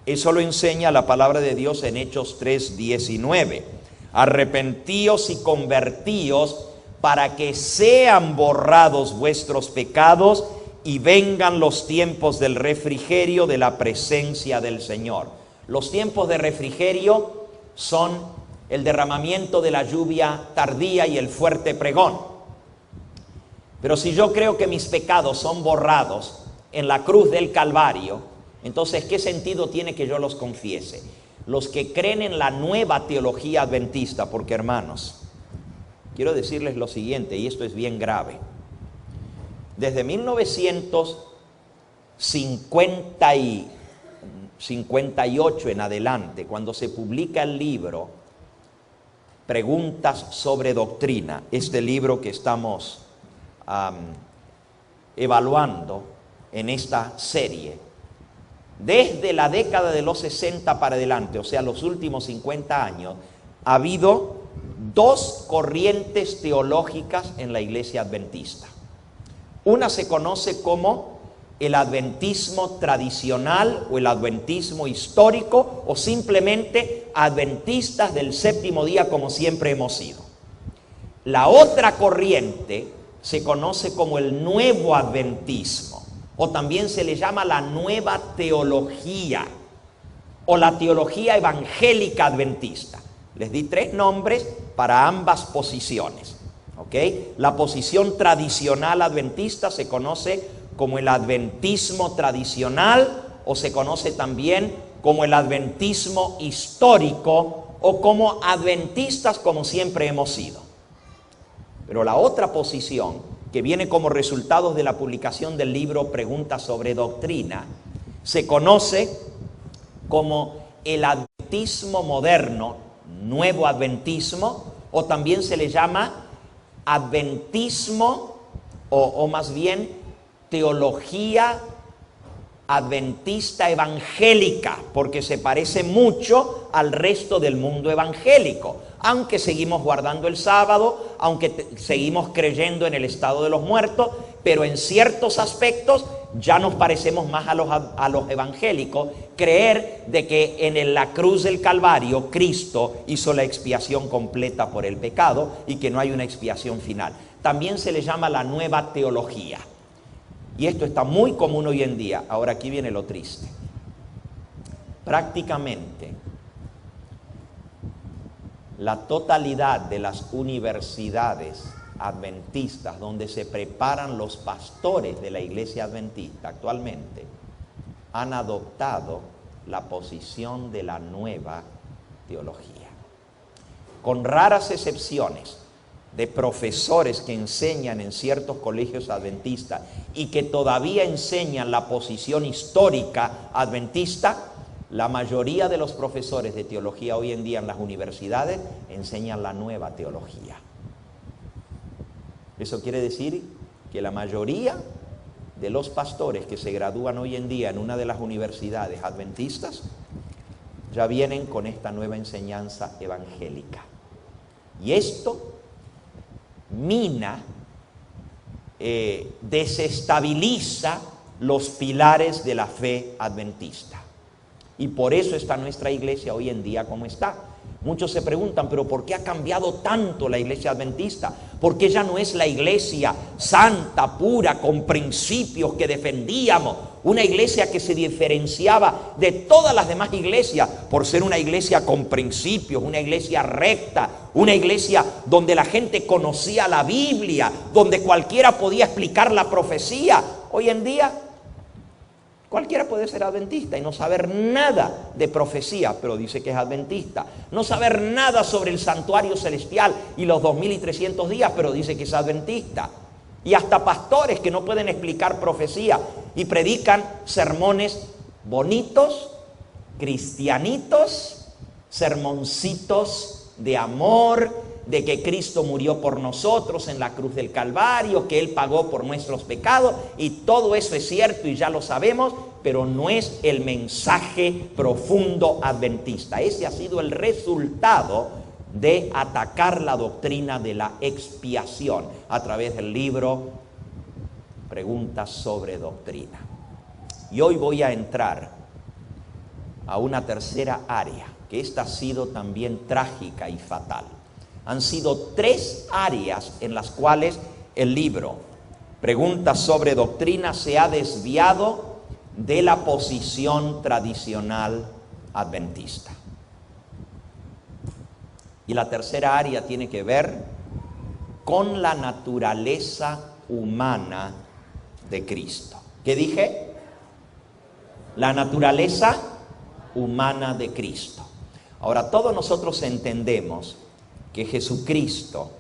Eso lo enseña la palabra de Dios en Hechos 3:19. Arrepentíos y convertíos para que sean borrados vuestros pecados y vengan los tiempos del refrigerio de la presencia del Señor. Los tiempos de refrigerio son el derramamiento de la lluvia tardía y el fuerte pregón. Pero si yo creo que mis pecados son borrados en la cruz del Calvario, entonces, ¿qué sentido tiene que yo los confiese? Los que creen en la nueva teología adventista, porque hermanos, quiero decirles lo siguiente, y esto es bien grave. Desde 1958 en adelante, cuando se publica el libro Preguntas sobre Doctrina, este libro que estamos evaluando en esta serie, desde la década de los 60 para adelante, o sea, los últimos 50 años, ha habido dos corrientes teológicas en la iglesia adventista. Una se conoce como el adventismo tradicional o el adventismo histórico, o simplemente adventistas del séptimo día, como siempre hemos sido. La otra corriente se conoce como el nuevo adventismo, o también se le llama la nueva teología o la teología evangélica adventista. Les di tres nombres para ambas posiciones, ¿ok? La posición tradicional adventista se conoce como el adventismo tradicional, o se conoce también como el adventismo histórico, o como adventistas como siempre hemos sido. Pero la otra posición, que viene como resultado de la publicación del libro Preguntas sobre Doctrina, se conoce como el adventismo moderno, nuevo adventismo, o también se le llama adventismo, o más bien teología adventista evangélica, porque se parece mucho al resto del mundo evangélico, aunque seguimos guardando el sábado, aunque seguimos creyendo en el estado de los muertos, pero en ciertos aspectos ya nos parecemos más a los evangélicos. Creer de que en la cruz del Calvario Cristo hizo la expiación completa por el pecado y que no hay una expiación final. También se le llama la nueva teología. Y esto está muy común hoy en día. Ahora aquí viene lo triste. Prácticamente la totalidad de las universidades adventistas donde se preparan los pastores de la iglesia adventista actualmente han adoptado la posición de la nueva teología. Con raras excepciones de profesores que enseñan en ciertos colegios adventistas y que todavía enseñan la posición histórica adventista, la mayoría de los profesores de teología hoy en día en las universidades enseñan la nueva teología. Eso quiere decir que la mayoría de los pastores que se gradúan hoy en día en una de las universidades adventistas ya vienen con esta nueva enseñanza evangélica. Y esto mina, desestabiliza los pilares de la fe adventista. Y por eso está nuestra iglesia hoy en día como está. Muchos se preguntan, pero ¿por qué ha cambiado tanto la iglesia adventista? ¿Por qué ya no es la iglesia santa, pura, con principios que defendíamos? Una iglesia que se diferenciaba de todas las demás iglesias por ser una iglesia con principios, una iglesia recta, una iglesia donde la gente conocía la Biblia, donde cualquiera podía explicar la profecía. Hoy en día cualquiera puede ser adventista y no saber nada de profecía, pero dice que es adventista. No saber nada sobre el santuario celestial y los 2300 días, pero dice que es adventista. Y hasta pastores que no pueden explicar profecía y predican sermones bonitos, cristianitos, sermoncitos de amor, de que Cristo murió por nosotros en la cruz del Calvario, que Él pagó por nuestros pecados, y todo eso es cierto y ya lo sabemos, pero no es el mensaje profundo adventista. Ese ha sido el resultado de atacar la doctrina de la expiación a través del libro Preguntas sobre Doctrina. Y hoy voy a entrar a una tercera área, que esta ha sido también trágica y fatal. Han sido tres áreas en las cuales el libro Preguntas sobre Doctrina se ha desviado de la posición tradicional adventista. Y la tercera área tiene que ver con la naturaleza humana de Cristo. ¿Qué dije? La naturaleza humana de Cristo. Ahora, todos nosotros entendemos que Jesucristo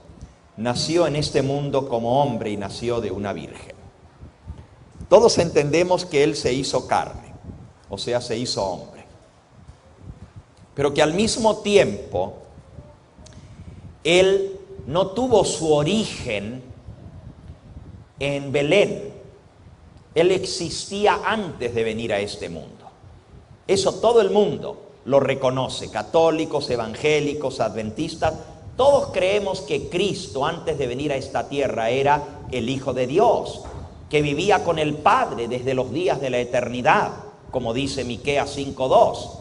nació en este mundo como hombre y nació de una virgen. Todos entendemos que Él se hizo carne, o sea, se hizo hombre. Pero que al mismo tiempo, Él no tuvo su origen en Belén. Él existía antes de venir a este mundo. Eso todo el mundo lo reconoce, católicos, evangélicos, adventistas. Todos creemos que Cristo, antes de venir a esta tierra, era el Hijo de Dios, que vivía con el Padre desde los días de la eternidad, como dice Miqueas 5:2.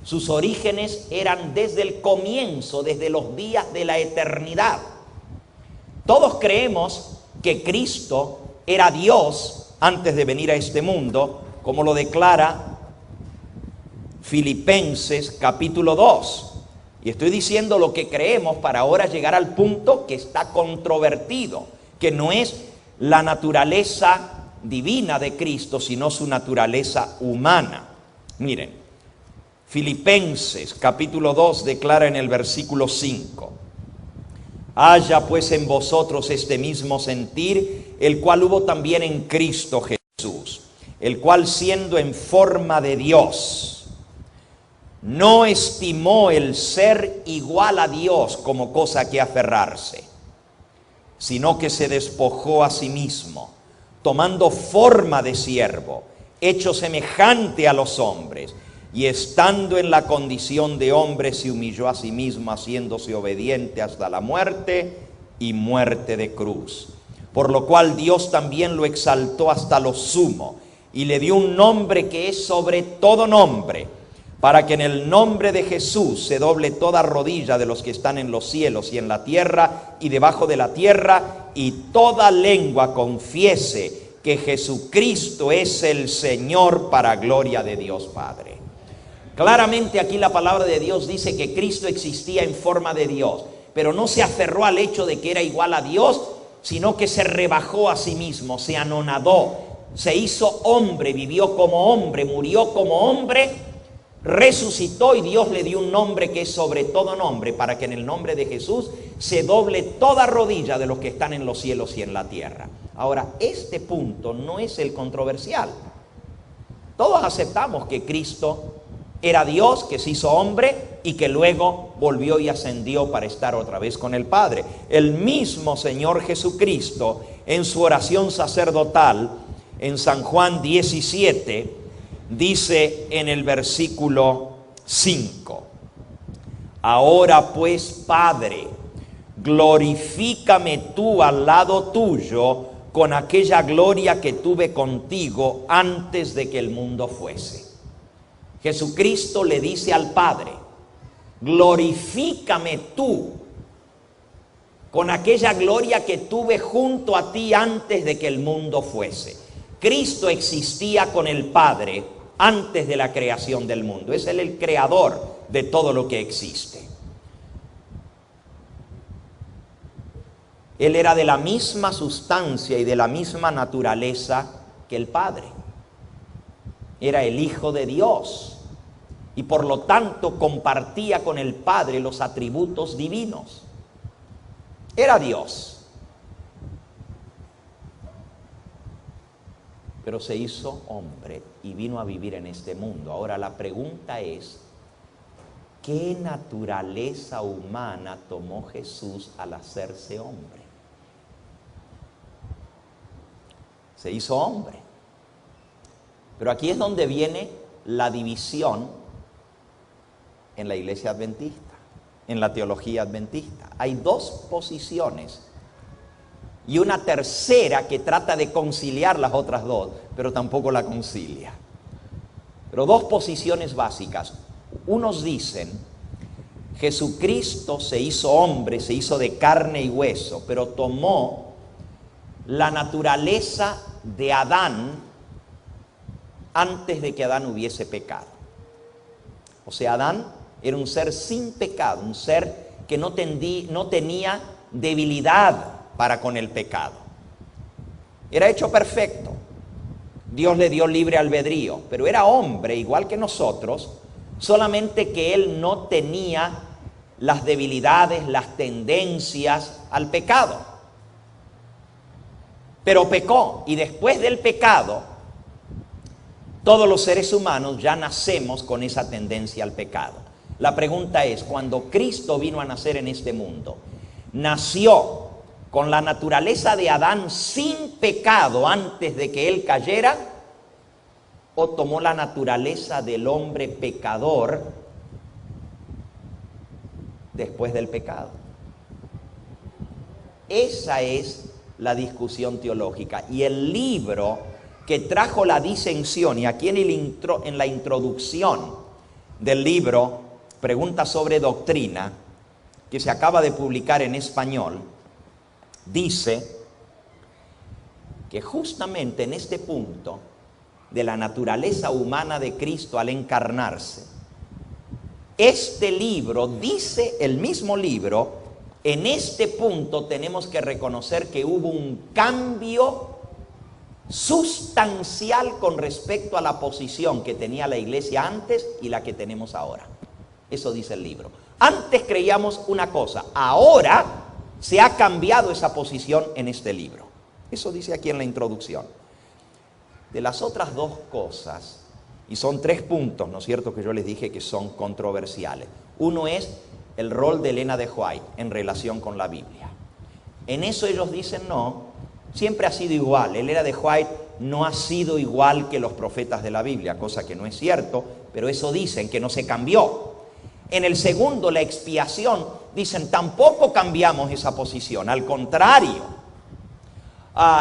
Sus orígenes eran desde el comienzo, desde los días de la eternidad. Todos creemos que Cristo era Dios antes de venir a este mundo, como lo declara Filipenses capítulo 2. Y estoy diciendo lo que creemos para ahora llegar al punto que está controvertido, que no es la naturaleza divina de Cristo, sino su naturaleza humana. Miren, Filipenses capítulo 2 declara en el versículo 5: haya pues en vosotros este mismo sentir, el cual hubo también en Cristo Jesús, el cual siendo en forma de Dios, no estimó el ser igual a Dios como cosa que aferrarse, sino que se despojó a sí mismo, tomando forma de siervo, hecho semejante a los hombres, y estando en la condición de hombre se humilló a sí mismo, haciéndose obediente hasta la muerte y muerte de cruz. Por lo cual Dios también lo exaltó hasta lo sumo y le dio un nombre que es sobre todo nombre, para que en el nombre de Jesús se doble toda rodilla de los que están en los cielos y en la tierra y debajo de la tierra, y toda lengua confiese que Jesucristo es el Señor, para gloria de Dios Padre. Claramente aquí la palabra de Dios dice que Cristo existía en forma de Dios, pero no se aferró al hecho de que era igual a Dios, sino que se rebajó a sí mismo, se anonadó, se hizo hombre, vivió como hombre, murió como hombre, resucitó, y Dios le dio un nombre que es sobre todo nombre, para que en el nombre de Jesús se doble toda rodilla de los que están en los cielos y en la tierra. Ahora, este punto no es el controversial. Todos aceptamos que Cristo era Dios, que se hizo hombre y que luego volvió y ascendió para estar otra vez con el Padre. El mismo Señor Jesucristo, en su oración sacerdotal en San Juan 17, dice en el versículo 5: ahora pues, Padre, glorifícame tú al lado tuyo con aquella gloria que tuve contigo antes de que el mundo fuese. Jesucristo le dice al Padre: glorifícame tú con aquella gloria que tuve junto a ti antes de que el mundo fuese. Cristo existía con el Padre antes de la creación del mundo. Es Él el creador de todo lo que existe. Él era de la misma sustancia y de la misma naturaleza que el Padre. Era el Hijo de Dios y por lo tanto compartía con el Padre los atributos divinos. Era Dios, pero se hizo hombre y vino a vivir en este mundo. Ahora la pregunta es: ¿qué naturaleza humana tomó Jesús al hacerse hombre? Se hizo hombre. Pero aquí es donde viene la división en la iglesia adventista, en la teología adventista. Hay dos posiciones y una tercera que trata de conciliar las otras dos, pero tampoco la concilia. Pero dos posiciones básicas. Unos dicen: Jesucristo se hizo hombre, se hizo de carne y hueso, pero tomó la naturaleza de Adán antes de que Adán hubiese pecado. O sea, Adán era un ser sin pecado, un ser que no tenía debilidad para con el pecado. Era hecho perfecto. Dios le dio libre albedrío, pero era hombre igual que nosotros, solamente que él no tenía las debilidades, las tendencias al pecado. Pero pecó, y después del pecado, todos los seres humanos ya nacemos con esa tendencia al pecado. La pregunta es: cuando Cristo vino a nacer en este mundo, ¿nació con la naturaleza de Adán sin pecado antes de que él cayera? o tomó la naturaleza del hombre pecador después del pecado? Esa es la discusión teológica. Y el libro que trajo la disensión, y aquí en la introducción del libro, Preguntas sobre Doctrina, que se acaba de publicar en español, dice que justamente en este punto de la naturaleza humana de Cristo al encarnarse, este libro, dice el mismo libro, en este punto tenemos que reconocer que hubo un cambio sustancial con respecto a la posición que tenía la iglesia antes y la que tenemos ahora. Eso dice el libro. Antes creíamos una cosa, ahora se ha cambiado esa posición en este libro. Eso dice aquí en la introducción. De las otras dos cosas, y son 3 puntos, ¿no es cierto?, que yo les dije que son controversiales. Uno es el rol de Elena de White en relación con la Biblia. En eso ellos dicen no, siempre ha sido igual. Elena de White no ha sido igual que los profetas de la Biblia, cosa que no es cierto, pero eso dicen, que no se cambió. En el segundo, la expiación, dicen tampoco cambiamos esa posición, al contrario.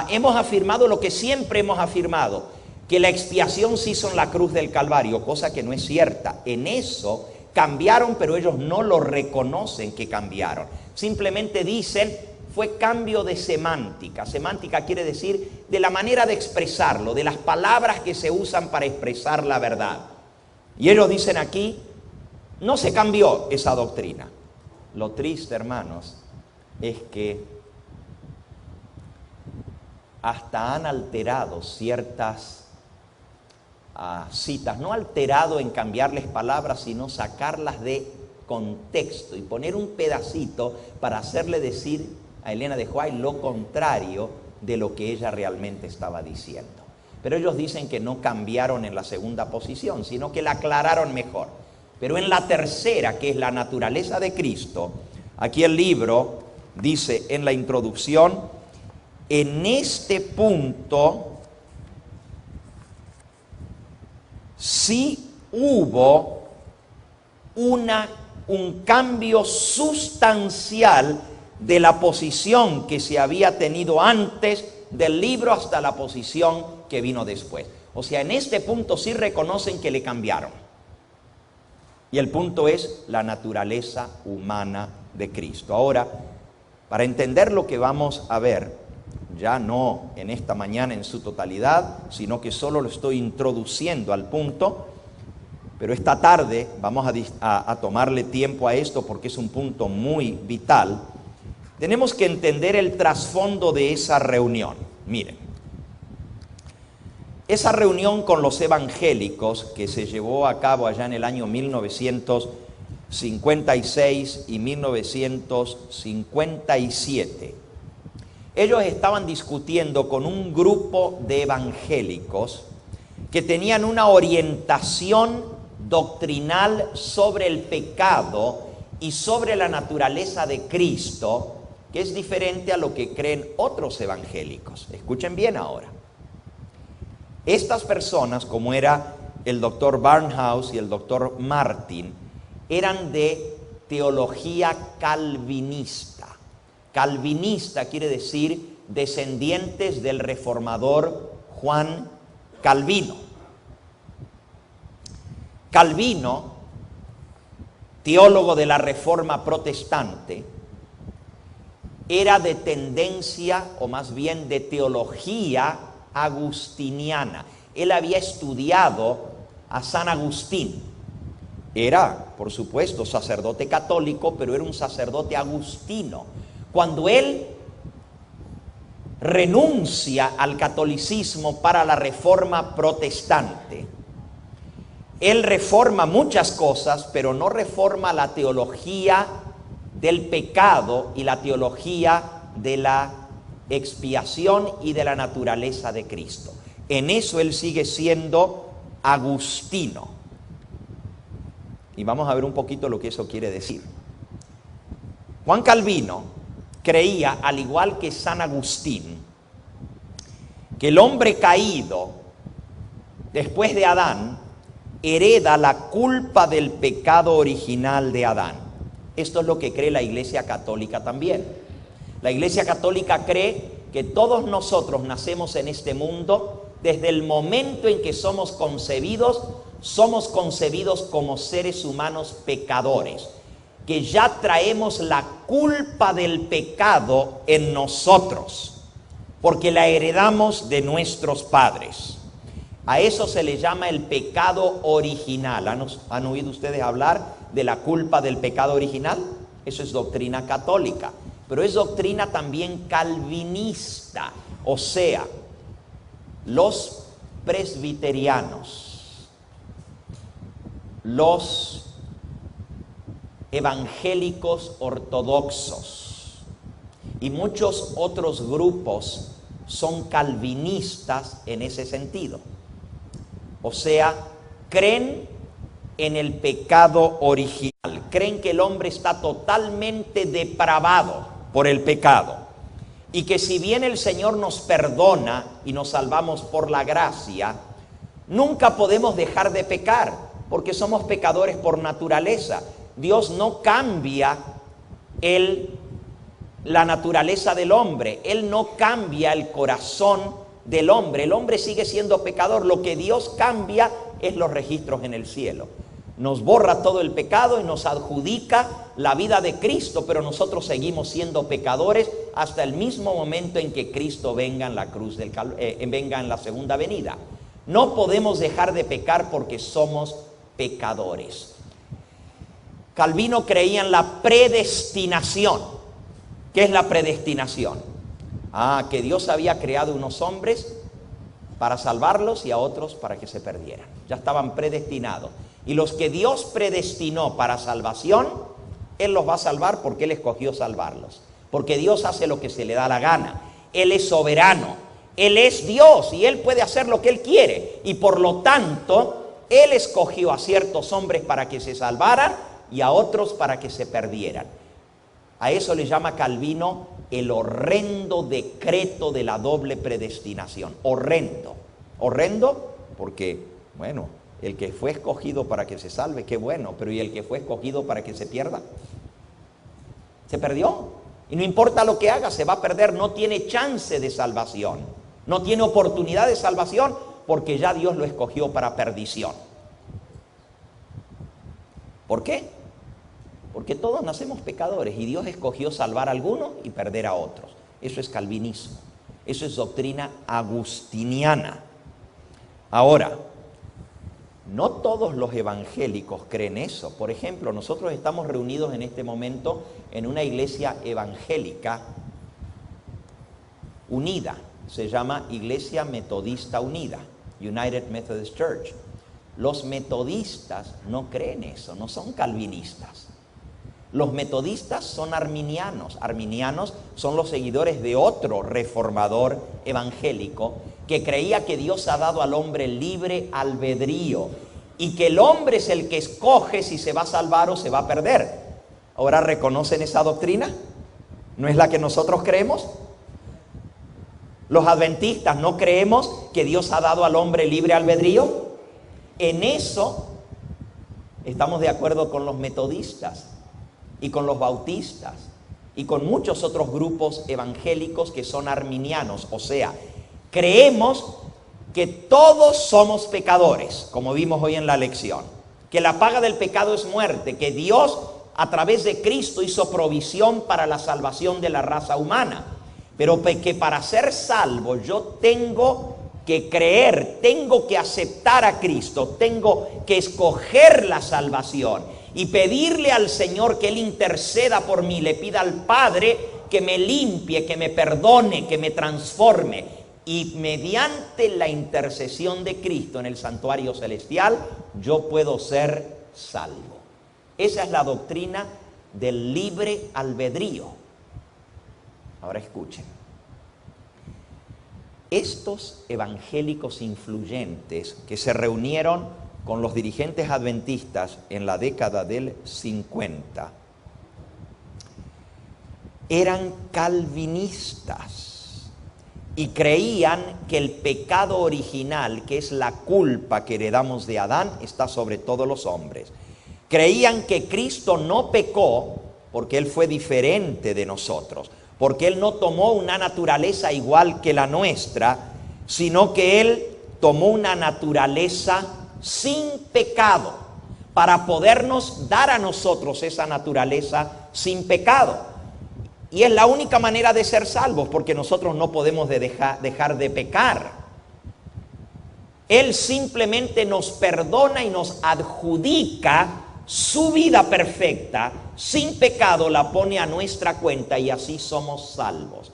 Hemos afirmado lo que siempre hemos afirmado, que la expiación se hizo en la cruz del Calvario, cosa que no es cierta. En eso cambiaron, pero ellos no lo reconocen que cambiaron. Simplemente dicen, fue cambio de semántica. Semántica quiere decir de la manera de expresarlo, de las palabras que se usan para expresar la verdad. Y ellos dicen aquí, no se cambió esa doctrina. Lo triste, hermanos, es que hasta han alterado ciertas citas, no alterado en cambiarles palabras, sino sacarlas de contexto y poner un pedacito para hacerle decir a Elena de White lo contrario de lo que ella realmente estaba diciendo. Pero ellos dicen que no cambiaron en la segunda posición, sino que la aclararon mejor. Pero en la tercera, que es la naturaleza de Cristo, aquí el libro dice en la introducción, en este punto sí hubo un cambio sustancial de la posición que se había tenido antes del libro hasta la posición que vino después. O sea, en este punto sí reconocen que le cambiaron. Y el punto es la naturaleza humana de Cristo. Ahora, para entender lo que vamos a ver, ya no en esta mañana en su totalidad, sino que solo lo estoy introduciendo al punto, pero esta tarde vamos a tomarle tiempo a esto porque es un punto muy vital. Tenemos que entender el trasfondo de esa reunión. Miren, esa reunión con los evangélicos que se llevó a cabo allá en el año 1956 y 1957, ellos estaban discutiendo con un grupo de evangélicos que tenían una orientación doctrinal sobre el pecado y sobre la naturaleza de Cristo, que es diferente a lo que creen otros evangélicos. Escuchen bien ahora. Estas personas, como era el doctor Barnhouse y el doctor Martin, eran de teología calvinista. Calvinista quiere decir descendientes del reformador Juan Calvino. Calvino, teólogo de la Reforma Protestante, era de tendencia, o más bien de teología agustiniana. Él había estudiado a San Agustín. Era, por supuesto, sacerdote católico, pero era un sacerdote agustino. Cuando él renuncia al catolicismo para la Reforma Protestante, él reforma muchas cosas, pero no reforma la teología del pecado y la teología de la expiación y de la naturaleza de Cristo. En eso él sigue siendo agustino. Y vamos a ver un poquito lo que eso quiere decir. Juan Calvino creía, al igual que San Agustín, que el hombre caído después de Adán, hereda la culpa del pecado original de Adán. Esto es lo que cree la Iglesia Católica también. La Iglesia Católica cree que todos nosotros nacemos en este mundo, desde el momento en que somos concebidos como seres humanos pecadores, que ya traemos la culpa del pecado en nosotros, porque la heredamos de nuestros padres. A eso se le llama el pecado original. ¿Han oído ustedes hablar de la culpa del pecado original? Eso es doctrina católica, pero es doctrina también calvinista. O sea, los presbiterianos, los evangélicos ortodoxos y muchos otros grupos son calvinistas en ese sentido. O sea, creen en el pecado original, creen que el hombre está totalmente depravado por el pecado y que si bien el Señor nos perdona y nos salvamos por la gracia, nunca podemos dejar de pecar porque somos pecadores por naturaleza. Dios no cambia la naturaleza del hombre, Él no cambia el corazón del hombre. El hombre sigue siendo pecador. Lo que Dios cambia es los registros en el cielo. Nos borra todo el pecado y nos adjudica la vida de Cristo, pero nosotros seguimos siendo pecadores hasta el mismo momento en que Cristo venga en la cruz venga en la segunda venida. No podemos dejar de pecar porque somos pecadores. Calvino creía en la predestinación. ¿Qué es la predestinación? Que Dios había creado unos hombres para salvarlos y a otros para que se perdieran. Ya estaban predestinados. Y los que Dios predestinó para salvación, Él los va a salvar porque Él escogió salvarlos. Porque Dios hace lo que se le da la gana. Él es soberano. Él es Dios y Él puede hacer lo que Él quiere. Y por lo tanto, Él escogió a ciertos hombres para que se salvaran y a otros para que se perdieran. A eso le llama Calvino el horrendo decreto de la doble predestinación. Horrendo. Horrendo porque, bueno, el que fue escogido para que se salve, qué bueno, pero ¿y el que fue escogido para que se pierda? Se perdió. Y no importa lo que haga, se va a perder, no tiene chance de salvación. No tiene oportunidad de salvación porque ya Dios lo escogió para perdición. ¿Por qué? Porque todos nacemos pecadores y Dios escogió salvar a algunos y perder a otros. Eso es calvinismo. Eso es doctrina agustiniana. Ahora, no todos los evangélicos creen eso. Por ejemplo, nosotros estamos reunidos en este momento en una iglesia evangélica unida. Se llama Iglesia Metodista Unida, United Methodist Church. Los metodistas no creen eso, no son calvinistas. Los metodistas son arminianos. Arminianos son los seguidores de otro reformador evangélico que creía que Dios ha dado al hombre libre albedrío y que el hombre es el que escoge si se va a salvar o se va a perder. ¿Ahora reconocen esa doctrina? ¿No es la que nosotros creemos? Los adventistas no creemos que Dios ha dado al hombre libre albedrío. En eso estamos de acuerdo con los metodistas y con los bautistas y con muchos otros grupos evangélicos que son arminianos. O sea, creemos que todos somos pecadores, como vimos hoy en la lección, que la paga del pecado es muerte, que Dios a través de Cristo hizo provisión para la salvación de la raza humana, pero que para ser salvo yo tengo que creer, tengo que aceptar a Cristo, tengo que escoger la salvación y pedirle al Señor que Él interceda por mí, le pida al Padre que me limpie, que me perdone, que me transforme. Y mediante la intercesión de Cristo en el santuario celestial, yo puedo ser salvo. Esa es la doctrina del libre albedrío. Ahora escuchen. Estos evangélicos influyentes que se reunieron con los dirigentes adventistas en la década del 50, eran calvinistas y creían que el pecado original, que es la culpa que heredamos de Adán, está sobre todos los hombres. Creían que Cristo no pecó porque Él fue diferente de nosotros, porque Él no tomó una naturaleza igual que la nuestra, sino que Él tomó una naturaleza sin pecado para podernos dar a nosotros esa naturaleza sin pecado. Y es la única manera de ser salvos, porque nosotros no podemos dejar de pecar. Él simplemente nos perdona y nos adjudica su vida perfecta, sin pecado, la pone a nuestra cuenta y así somos salvos.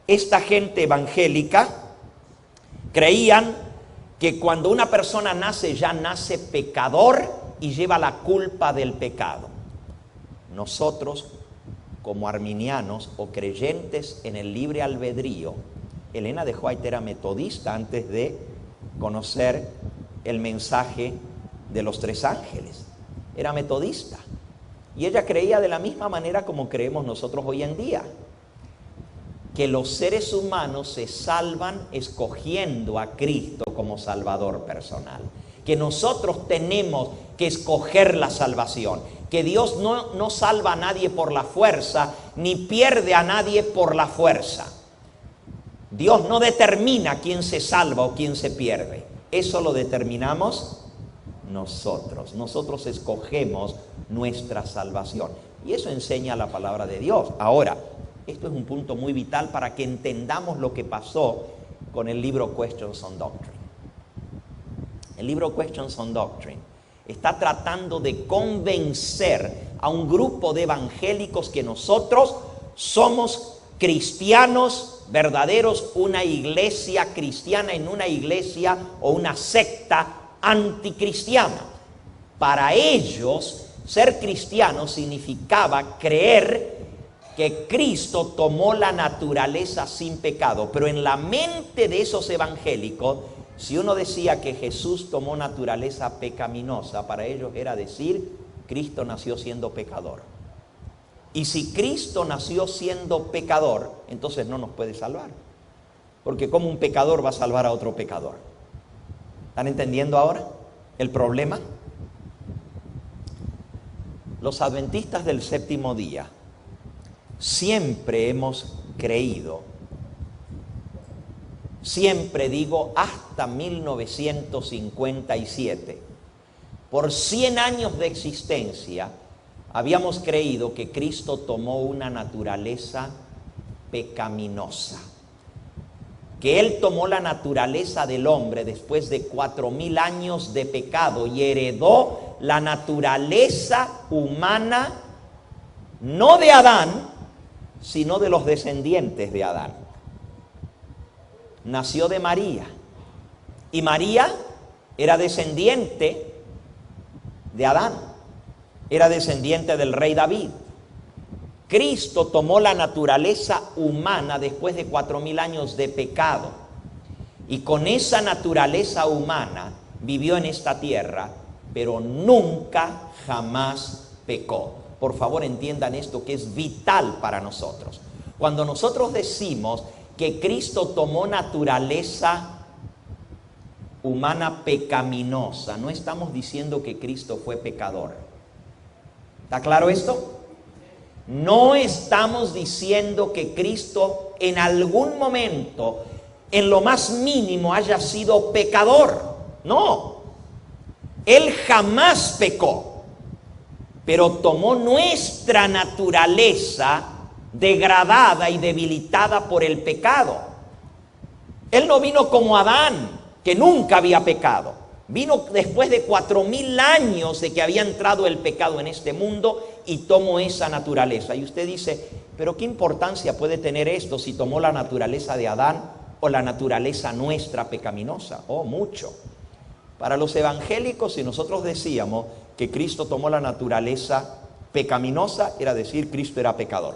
Esta gente evangélica creían que cuando una persona nace, ya nace pecador y lleva la culpa del pecado. Nosotros, como arminianos o creyentes en el libre albedrío, Elena de White era metodista antes de conocer el mensaje de los tres ángeles. Era metodista. Y ella creía de la misma manera como creemos nosotros hoy en día, que los seres humanos se salvan escogiendo a Cristo como Salvador personal. Que nosotros tenemos que escoger la salvación. Que Dios no salva a nadie por la fuerza, ni pierde a nadie por la fuerza. Dios no determina quién se salva o quién se pierde. Eso lo determinamos nosotros. Nosotros escogemos nuestra salvación. Y eso enseña la palabra de Dios. Ahora, esto es un punto muy vital para que entendamos lo que pasó con el libro Questions on Doctrine. El libro Questions on Doctrine está tratando de convencer a un grupo de evangélicos que nosotros somos cristianos verdaderos, una iglesia cristiana en una iglesia o una secta anticristiana. Para ellos, ser cristiano significaba creer que Cristo tomó la naturaleza sin pecado. Pero en la mente de esos evangélicos, si uno decía que Jesús tomó naturaleza pecaminosa, para ellos era decir, Cristo nació siendo pecador. Y si Cristo nació siendo pecador, entonces no nos puede salvar. Porque ¿cómo un pecador va a salvar a otro pecador? ¿Están entendiendo ahora el problema? Los adventistas del séptimo día siempre hemos creído, siempre digo hasta 1957, por 100 años de existencia, habíamos creído que Cristo tomó una naturaleza pecaminosa, que Él tomó la naturaleza del hombre después de 4000 años de pecado y heredó la naturaleza humana, no de Adán, sino de los descendientes de Adán. Nació de María, y María era descendiente de Adán, era descendiente del rey David. Cristo tomó la naturaleza humana después de 4000 años de pecado, y con esa naturaleza humana vivió en esta tierra, pero nunca jamás pecó. Por favor, entiendan esto, que es vital para nosotros. Cuando nosotros decimos que Cristo tomó naturaleza humana pecaminosa, no estamos diciendo que Cristo fue pecador. ¿Está claro esto? No estamos diciendo que Cristo en algún momento, en lo más mínimo, haya sido pecador. No. Él jamás pecó, pero tomó nuestra naturaleza degradada y debilitada por el pecado. Él no vino como Adán, que nunca había pecado. Vino después de 4000 años de que había entrado el pecado en este mundo y tomó esa naturaleza. Y usted dice, pero ¿qué importancia puede tener esto si tomó la naturaleza de Adán o la naturaleza nuestra pecaminosa? Oh, mucho. Para los evangélicos, si nosotros decíamos que Cristo tomó la naturaleza pecaminosa, era decir, Cristo era pecador.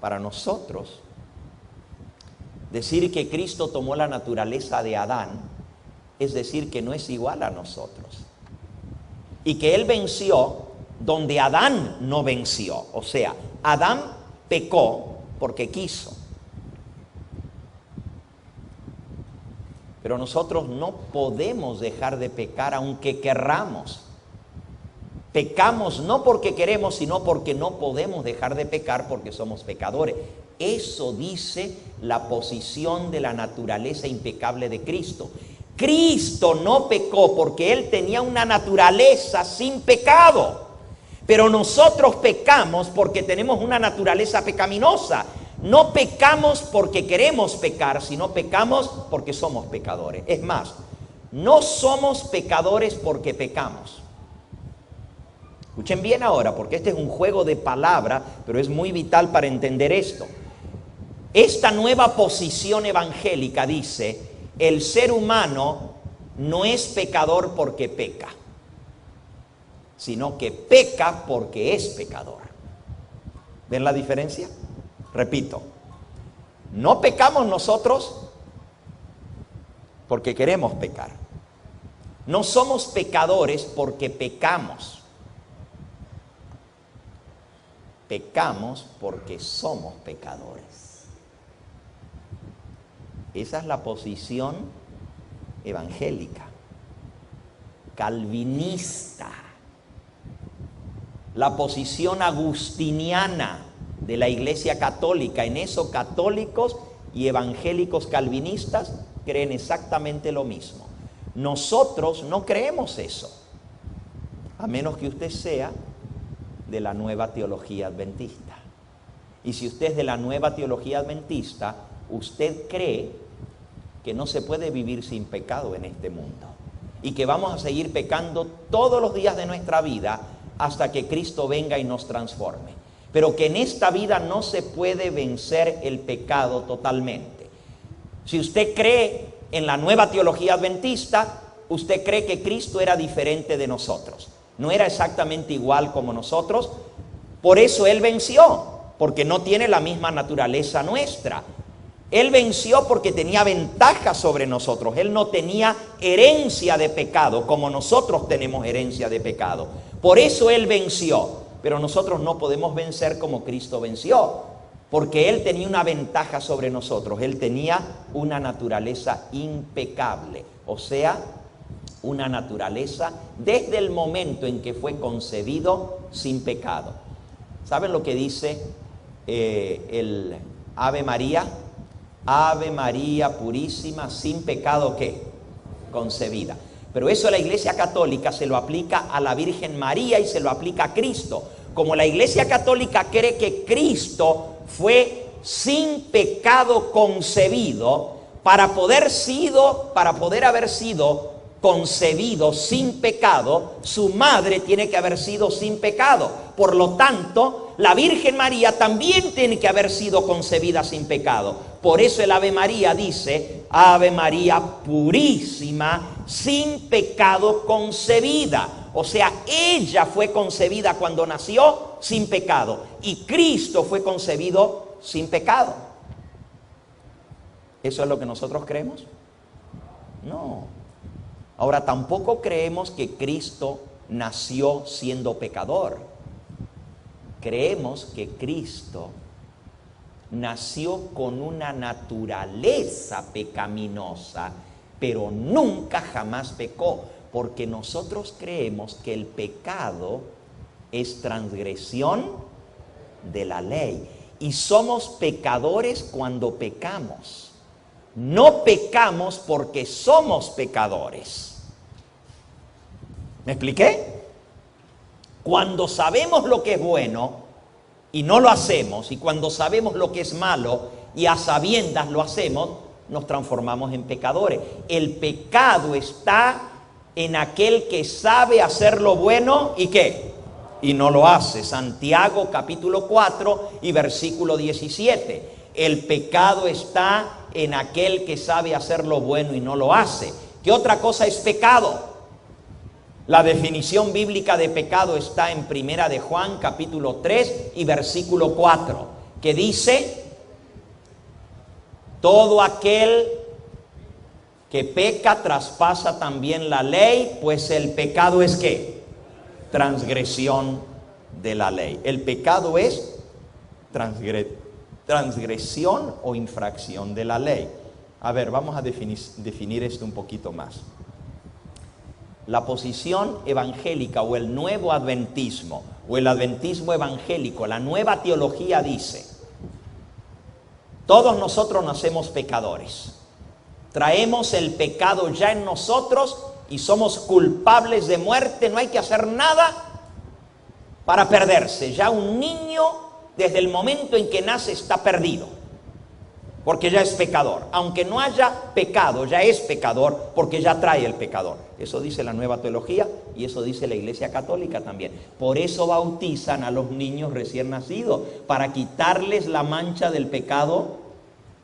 Para nosotros, decir que Cristo tomó la naturaleza de Adán, es decir, que no es igual a nosotros. Y que Él venció donde Adán no venció. O sea, Adán pecó porque quiso. Pero nosotros no podemos dejar de pecar aunque querramos. Pecamos no porque queremos, sino porque no podemos dejar de pecar porque somos pecadores. Eso dice la posición de la naturaleza impecable de Cristo. Cristo no pecó porque Él tenía una naturaleza sin pecado. Pero nosotros pecamos porque tenemos una naturaleza pecaminosa. No pecamos porque queremos pecar, sino pecamos porque somos pecadores. Es más, no somos pecadores porque pecamos. Escuchen bien ahora, porque este es un juego de palabras, pero es muy vital para entender esto. Esta nueva posición evangélica dice: el ser humano no es pecador porque peca, sino que peca porque es pecador. ¿Ven la diferencia? Repito, no pecamos nosotros porque queremos pecar. No somos pecadores porque pecamos. Pecamos porque somos pecadores. Esa es la posición evangélica, calvinista, la posición agustiniana de la Iglesia Católica. En eso católicos y evangélicos calvinistas creen exactamente lo mismo. Nosotros no creemos eso, a menos que usted sea de la nueva teología adventista. Y si usted es de la nueva teología adventista, usted cree que no se puede vivir sin pecado en este mundo y que vamos a seguir pecando todos los días de nuestra vida hasta que Cristo venga y nos transforme, pero que en esta vida no se puede vencer el pecado totalmente. Si usted cree en la nueva teología adventista, usted cree que Cristo era diferente de nosotros, no era exactamente igual como nosotros, por eso Él venció, porque no tiene la misma naturaleza nuestra. Él venció porque tenía ventaja sobre nosotros. Él no tenía herencia de pecado como nosotros tenemos herencia de pecado. Por eso Él venció. Pero nosotros no podemos vencer como Cristo venció, porque Él tenía una ventaja sobre nosotros. Él tenía una naturaleza impecable, o sea, una naturaleza desde el momento en que fue concebido sin pecado. ¿Saben lo que dice el Ave María? Ave María purísima, sin pecado, ¿qué? Concebida. Pero eso la Iglesia Católica se lo aplica a la Virgen María y se lo aplica a Cristo. Como la Iglesia Católica cree que Cristo fue sin pecado concebido, para poder haber sido concebido sin pecado, su madre tiene que haber sido sin pecado. Por lo tanto, la Virgen María también tiene que haber sido concebida sin pecado. Por eso el Ave María dice: Ave María purísima, sin pecado concebida. O sea, ella fue concebida cuando nació sin pecado y Cristo fue concebido sin pecado. ¿Eso es lo que nosotros creemos? No. Ahora, tampoco creemos que Cristo nació siendo pecador. Creemos que Cristo nació con una naturaleza pecaminosa, pero nunca jamás pecó, porque nosotros creemos que el pecado es transgresión de la ley y somos pecadores cuando pecamos. No pecamos porque somos pecadores. ¿Me expliqué? Cuando sabemos lo que es bueno y no lo hacemos, y cuando sabemos lo que es malo y a sabiendas lo hacemos, nos transformamos en pecadores. El pecado está en aquel que sabe hacer lo bueno y ¿qué? Y no lo hace. Santiago capítulo 4 y versículo 17. El pecado está en aquel que sabe hacer lo bueno y no lo hace. ¿Qué otra cosa es pecado? La definición bíblica de pecado está en Primera de Juan capítulo 3 y versículo 4, que dice: todo aquel que peca traspasa también la ley, pues el pecado es ¿qué? Transgresión de la ley. El pecado es transgresión o infracción de la ley. A ver, vamos a definir esto un poquito más. La posición evangélica o el nuevo adventismo o el adventismo evangélico, la nueva teología dice: todos nosotros nacemos pecadores, traemos el pecado ya en nosotros y somos culpables de muerte, no hay que hacer nada para perderse. Ya un niño desde el momento en que nace está perdido, porque ya es pecador. Aunque no haya pecado, ya es pecador porque ya trae el pecador. Eso dice la nueva teología y eso dice la Iglesia Católica también. Por eso bautizan a los niños recién nacidos, para quitarles la mancha del pecado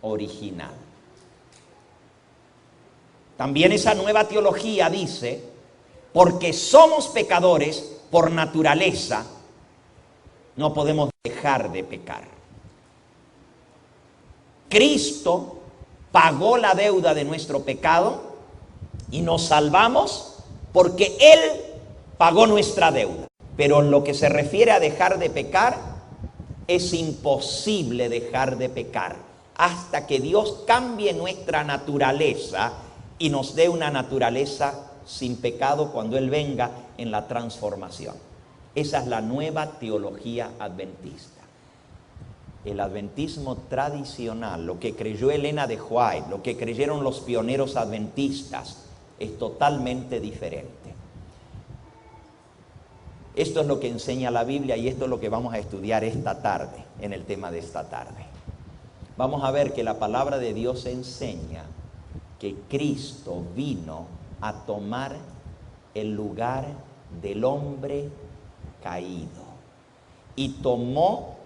original. También esa nueva teología dice: porque somos pecadores por naturaleza, no podemos dejar de pecar. Cristo pagó la deuda de nuestro pecado y nos salvamos porque Él pagó nuestra deuda. Pero en lo que se refiere a dejar de pecar, es imposible dejar de pecar hasta que Dios cambie nuestra naturaleza y nos dé una naturaleza sin pecado cuando Él venga en la transformación. Esa es la nueva teología adventista. El adventismo tradicional, lo que creyó Elena de White, lo que creyeron los pioneros adventistas, es totalmente diferente. Esto es lo que enseña la Biblia y esto es lo que vamos a estudiar esta tarde, en el tema de esta tarde. Vamos a ver que la palabra de Dios enseña que Cristo vino a tomar el lugar del hombre caído y tomó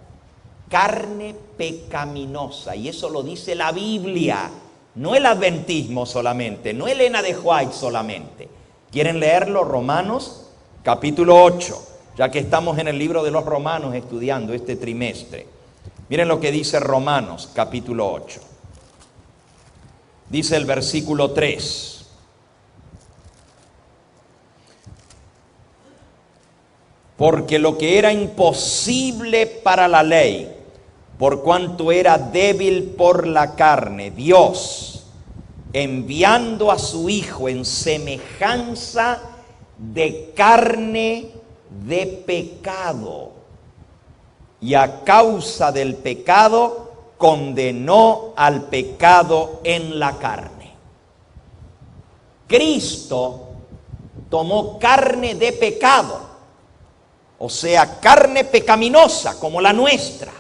carne pecaminosa, y eso lo dice la Biblia, no el adventismo solamente, no Elena de White solamente. ¿Quieren leerlo? Romanos capítulo 8, ya que estamos en el libro de los Romanos estudiando este trimestre. Miren lo que dice Romanos capítulo 8. Dice el versículo 3. Porque lo que era imposible para la ley, por cuanto era débil por la carne, Dios, enviando a su Hijo en semejanza de carne de pecado, y a causa del pecado condenó al pecado en la carne. Cristo tomó carne de pecado, o sea, carne pecaminosa como la nuestra,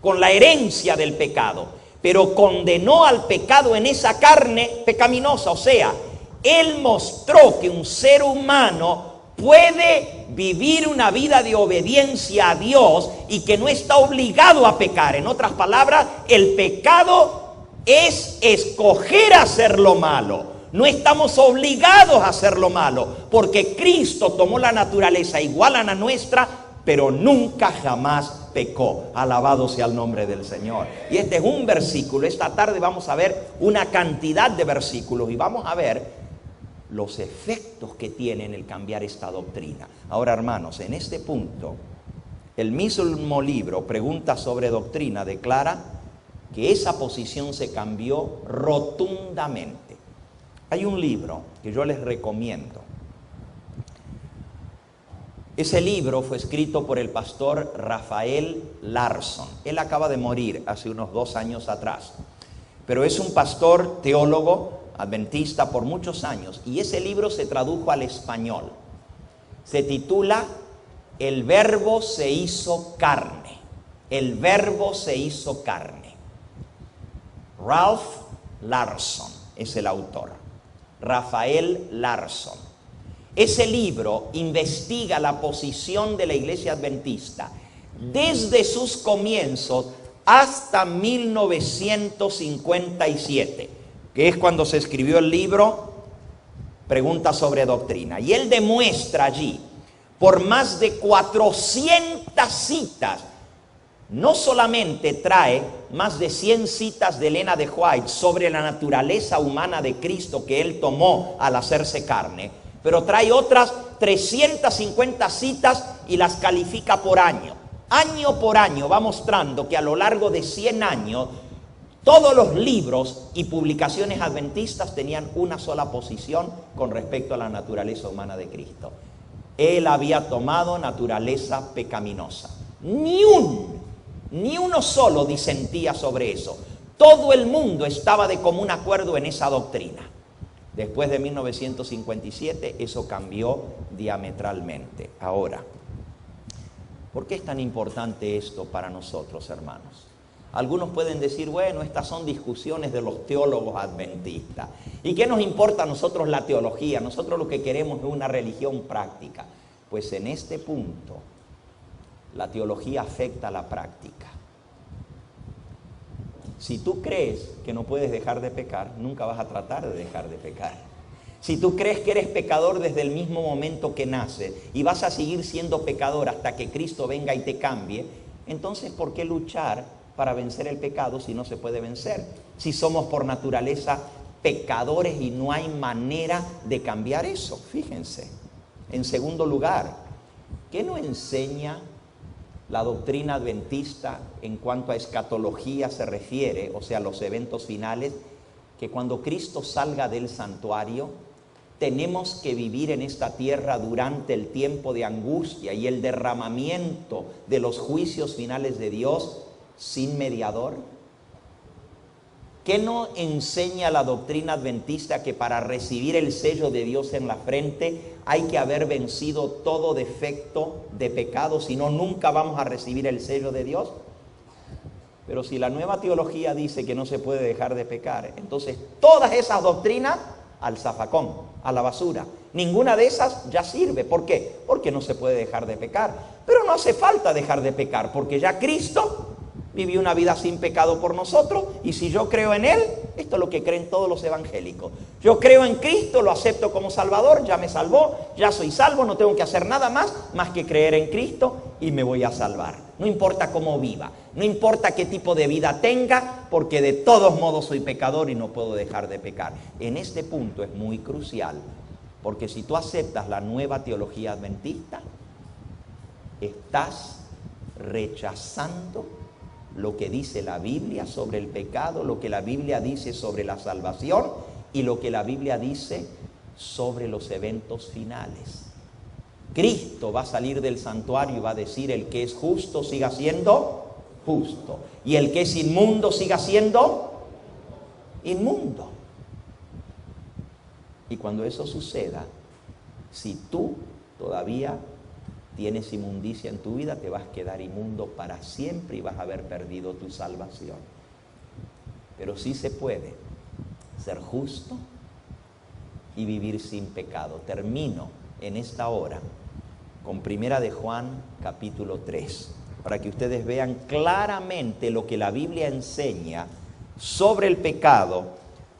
con la herencia del pecado, pero condenó al pecado en esa carne pecaminosa. O sea, Él mostró que un ser humano puede vivir una vida de obediencia a Dios y que no está obligado a pecar. En otras palabras, el pecado es escoger hacer lo malo. No estamos obligados a hacer lo malo, porque Cristo tomó la naturaleza igual a la nuestra, pero nunca jamás pecó. Alabado sea el nombre del Señor. Y este es un versículo. Esta tarde vamos a ver una cantidad de versículos y vamos a ver los efectos que tiene en el cambiar esta doctrina. Ahora, hermanos, en este punto, el mismo libro, Preguntas sobre Doctrina, declara que esa posición se cambió rotundamente. Hay un libro que yo les recomiendo. Ese libro fue escrito por el pastor Rafael Larson. Él acaba de morir hace unos 2 años atrás, pero es un pastor teólogo adventista por muchos años, y ese libro se tradujo al español. Se titula El Verbo se hizo carne. El Verbo se hizo carne. Ralph Larson es el autor. Rafael Larson. Ese libro investiga la posición de la Iglesia Adventista desde sus comienzos hasta 1957, que es cuando se escribió el libro Preguntas sobre Doctrina. Y él demuestra allí, por más de 400 citas, no solamente trae más de 100 citas de Elena de White sobre la naturaleza humana de Cristo que Él tomó al hacerse carne, pero trae otras 350 citas y las califica por año. Año por año va mostrando que a lo largo de 100 años Todos los libros y publicaciones adventistas tenían una sola posición con respecto a la naturaleza humana de Cristo. Él había tomado naturaleza pecaminosa. Ni uno solo disentía sobre eso. Todo el mundo estaba de común acuerdo en esa doctrina. Después de 1957 eso cambió diametralmente. Ahora, ¿por qué es tan importante esto para nosotros, hermanos? Algunos pueden decir, bueno, estas son discusiones de los teólogos adventistas. ¿Y qué nos importa a nosotros la teología? Nosotros lo que queremos es una religión práctica. Pues en este punto, la teología afecta a la práctica. Si tú crees que no puedes dejar de pecar, nunca vas a tratar de dejar de pecar. Si tú crees que eres pecador desde el mismo momento que naces y vas a seguir siendo pecador hasta que Cristo venga y te cambie, entonces ¿por qué luchar para vencer el pecado si no se puede vencer? Si somos por naturaleza pecadores y no hay manera de cambiar eso. Fíjense. En segundo lugar, ¿qué no enseña la doctrina adventista en cuanto a escatología se refiere, o sea, los eventos finales? Que cuando Cristo salga del santuario, tenemos que vivir en esta tierra durante el tiempo de angustia y el derramamiento de los juicios finales de Dios sin mediador. ¿Qué no enseña la doctrina adventista que para recibir el sello de Dios en la frente hay que haber vencido todo defecto de pecado? Si no, nunca vamos a recibir el sello de Dios. Pero si la nueva teología dice que no se puede dejar de pecar, entonces todas esas doctrinas al zafacón, a la basura. Ninguna de esas ya sirve. ¿Por qué? Porque no se puede dejar de pecar. Pero no hace falta dejar de pecar, porque ya Cristo vivió una vida sin pecado por nosotros, y si yo creo en Él, esto es lo que creen todos los evangélicos. Yo creo en Cristo, lo acepto como Salvador, ya me salvó, ya soy salvo, no tengo que hacer nada más que creer en Cristo y me voy a salvar. No importa cómo viva, no importa qué tipo de vida tenga, porque de todos modos soy pecador y no puedo dejar de pecar. En este punto es muy crucial, porque si tú aceptas la nueva teología adventista, estás rechazando lo que dice la Biblia sobre el pecado, lo que la Biblia dice sobre la salvación y lo que la Biblia dice sobre los eventos finales. Cristo va a salir del santuario y va a decir: el que es justo siga siendo justo, y el que es inmundo siga siendo inmundo. Y cuando eso suceda, si tú todavía tienes inmundicia en tu vida, te vas a quedar inmundo para siempre y vas a haber perdido tu salvación. Pero sí se puede ser justo y vivir sin pecado. Termino en esta hora con Primera de Juan capítulo 3, para que ustedes vean claramente lo que la Biblia enseña sobre el pecado,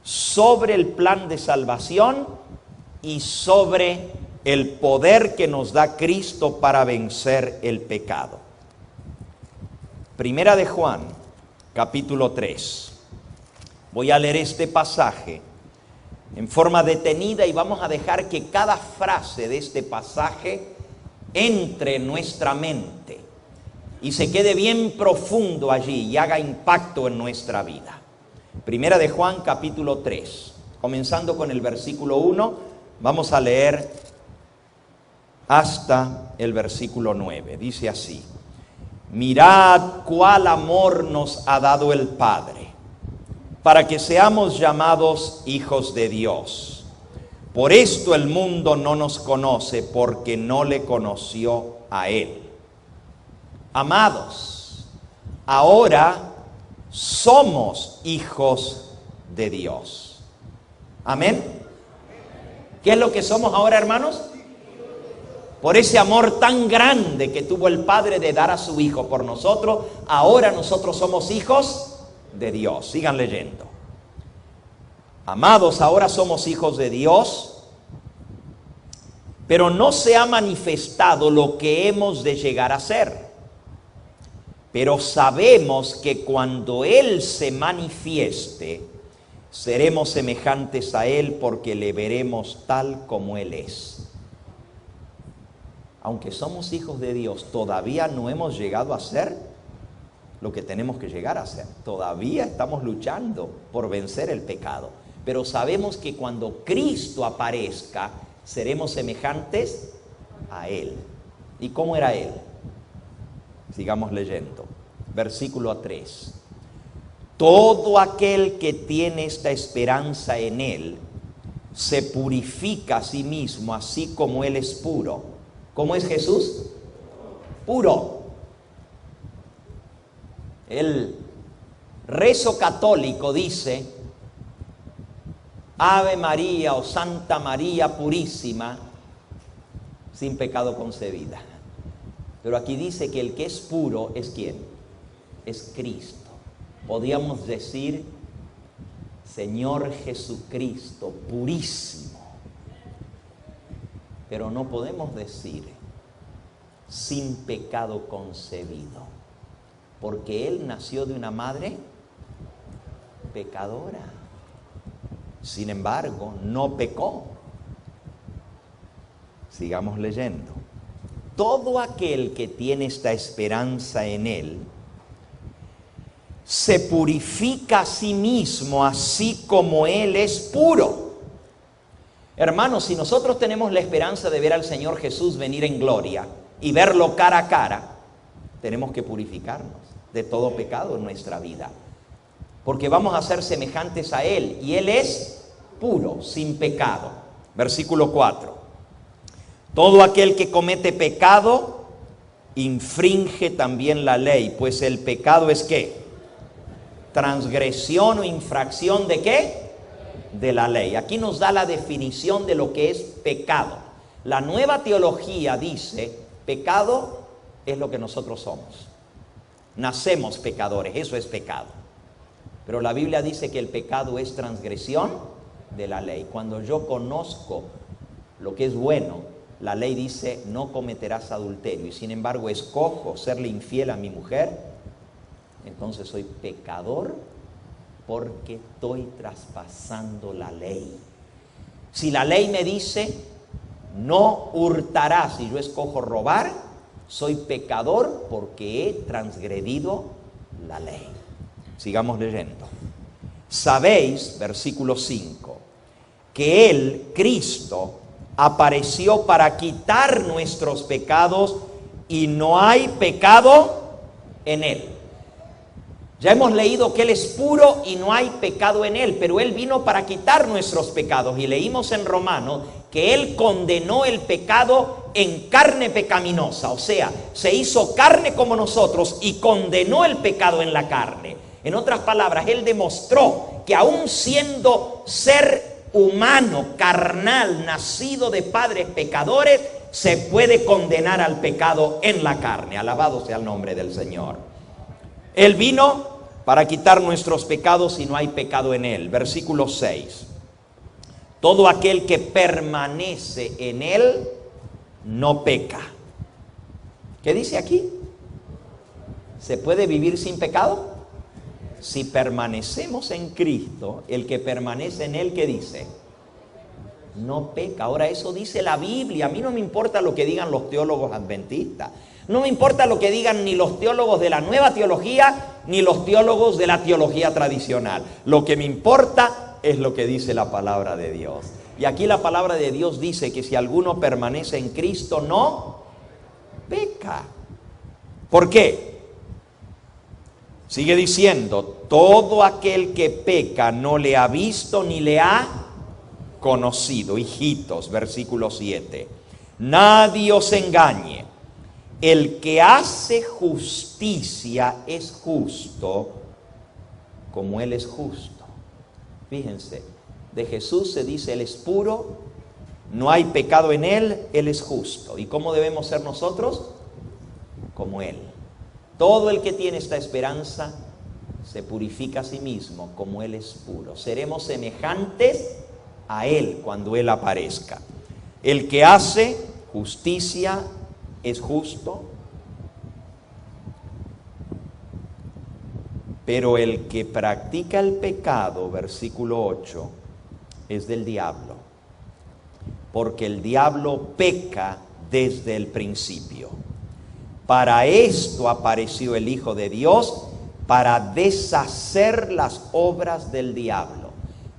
sobre el plan de salvación y sobre el poder que nos da Cristo para vencer el pecado. Primera de Juan, capítulo 3. Voy a leer este pasaje en forma detenida y vamos a dejar que cada frase de este pasaje entre en nuestra mente y se quede bien profundo allí y haga impacto en nuestra vida. Primera de Juan, capítulo 3. Comenzando con el versículo 1, vamos a leer hasta el versículo 9. Dice así: mirad cuál amor nos ha dado el Padre, para que seamos llamados hijos de Dios. Por esto el mundo no nos conoce, porque no le conoció a Él. Amados, ahora somos hijos de Dios. Amén. ¿Qué es lo que somos ahora, hermanos? Por ese amor tan grande que tuvo el Padre de dar a su Hijo por nosotros, ahora nosotros somos hijos de Dios. Sigan leyendo. Amados, ahora somos hijos de Dios, pero no se ha manifestado lo que hemos de llegar a ser. Pero sabemos que cuando Él se manifieste, seremos semejantes a Él, porque le veremos tal como Él es. Aunque somos hijos de Dios, ¿todavía no hemos llegado a ser? lo que tenemos que llegar a ser. Todavía estamos luchando por vencer el pecado, pero sabemos que cuando Cristo aparezca, seremos semejantes a Él. ¿Y cómo era Él? Sigamos leyendo. Versículo 3. Todo aquel que tiene esta esperanza en Él, se purifica a sí mismo, así como Él es puro. ¿Cómo es Jesús? Puro. El rezo católico dice: Ave María o Santa María Purísima, sin pecado concebida. Pero aquí dice que el que es puro es ¿quién? Es Cristo. Podríamos decir Señor Jesucristo, purísimo. Pero no podemos decir sin pecado concebido, porque Él nació de una madre pecadora. Sin embargo, no pecó. Sigamos leyendo. Todo aquel que tiene esta esperanza en Él, se purifica a sí mismo, así como Él es puro. Hermanos, si nosotros tenemos la esperanza de ver al Señor Jesús venir en gloria y verlo cara a cara, tenemos que purificarnos de todo pecado en nuestra vida, porque vamos a ser semejantes a Él, y Él es puro, sin pecado. Versículo 4. Todo aquel que comete pecado infringe también la ley, pues el pecado es ¿qué? Transgresión o infracción ¿de qué? De la ley. Aquí nos da la definición de lo que es pecado. La Nueva Teología dice: pecado es lo que nosotros somos. Nacemos pecadores, eso es pecado. Pero la Biblia dice que el pecado es transgresión de la ley. Cuando yo conozco lo que es bueno, la ley dice: no cometerás adulterio, y sin embargo escojo serle infiel a mi mujer, entonces soy pecador porque estoy traspasando la ley. Si la ley me dice no hurtarás y yo escojo robar, soy pecador porque he transgredido la ley. Sigamos leyendo. Sabéis, versículo 5, que Él, Cristo, apareció para quitar nuestros pecados y no hay pecado en Él. Ya hemos leído que Él es puro y no hay pecado en Él, pero Él vino para quitar nuestros pecados, y leímos en Romanos que Él condenó el pecado en carne pecaminosa, o sea, se hizo carne como nosotros y condenó el pecado en la carne. En otras palabras, Él demostró que aún siendo ser humano, carnal, nacido de padres pecadores, se puede condenar al pecado en la carne. Alabado sea el nombre del Señor. Él vino para quitar nuestros pecados y no hay pecado en Él. Versículo 6. Todo aquel que permanece en Él no peca. ¿Qué dice aquí? ¿Se puede vivir sin pecado? Si permanecemos en Cristo, el que permanece en Él, ¿qué dice? No peca. Ahora, eso dice la Biblia. A mí no me importa lo que digan los teólogos adventistas. No me importa lo que digan ni los teólogos de la nueva teología, ni los teólogos de la teología tradicional. Lo que me importa es lo que dice la palabra de Dios. Y aquí la palabra de Dios dice que si alguno permanece en Cristo, no peca. ¿Por qué? Sigue diciendo: todo aquel que peca no le ha visto ni le ha conocido. Hijitos, versículo 7. Nadie os engañe. El que hace justicia es justo como Él es justo. Fíjense, de Jesús se dice: Él es puro, no hay pecado en Él, Él es justo. ¿Y cómo debemos ser nosotros? Como Él. Todo el que tiene esta esperanza se purifica a sí mismo como Él es puro. Seremos semejantes a Él cuando Él aparezca. El que hace justicia es justo, pero el que practica el pecado, versículo 8, es del diablo, porque el diablo peca desde el principio. Para esto apareció el Hijo de Dios, para deshacer las obras del diablo.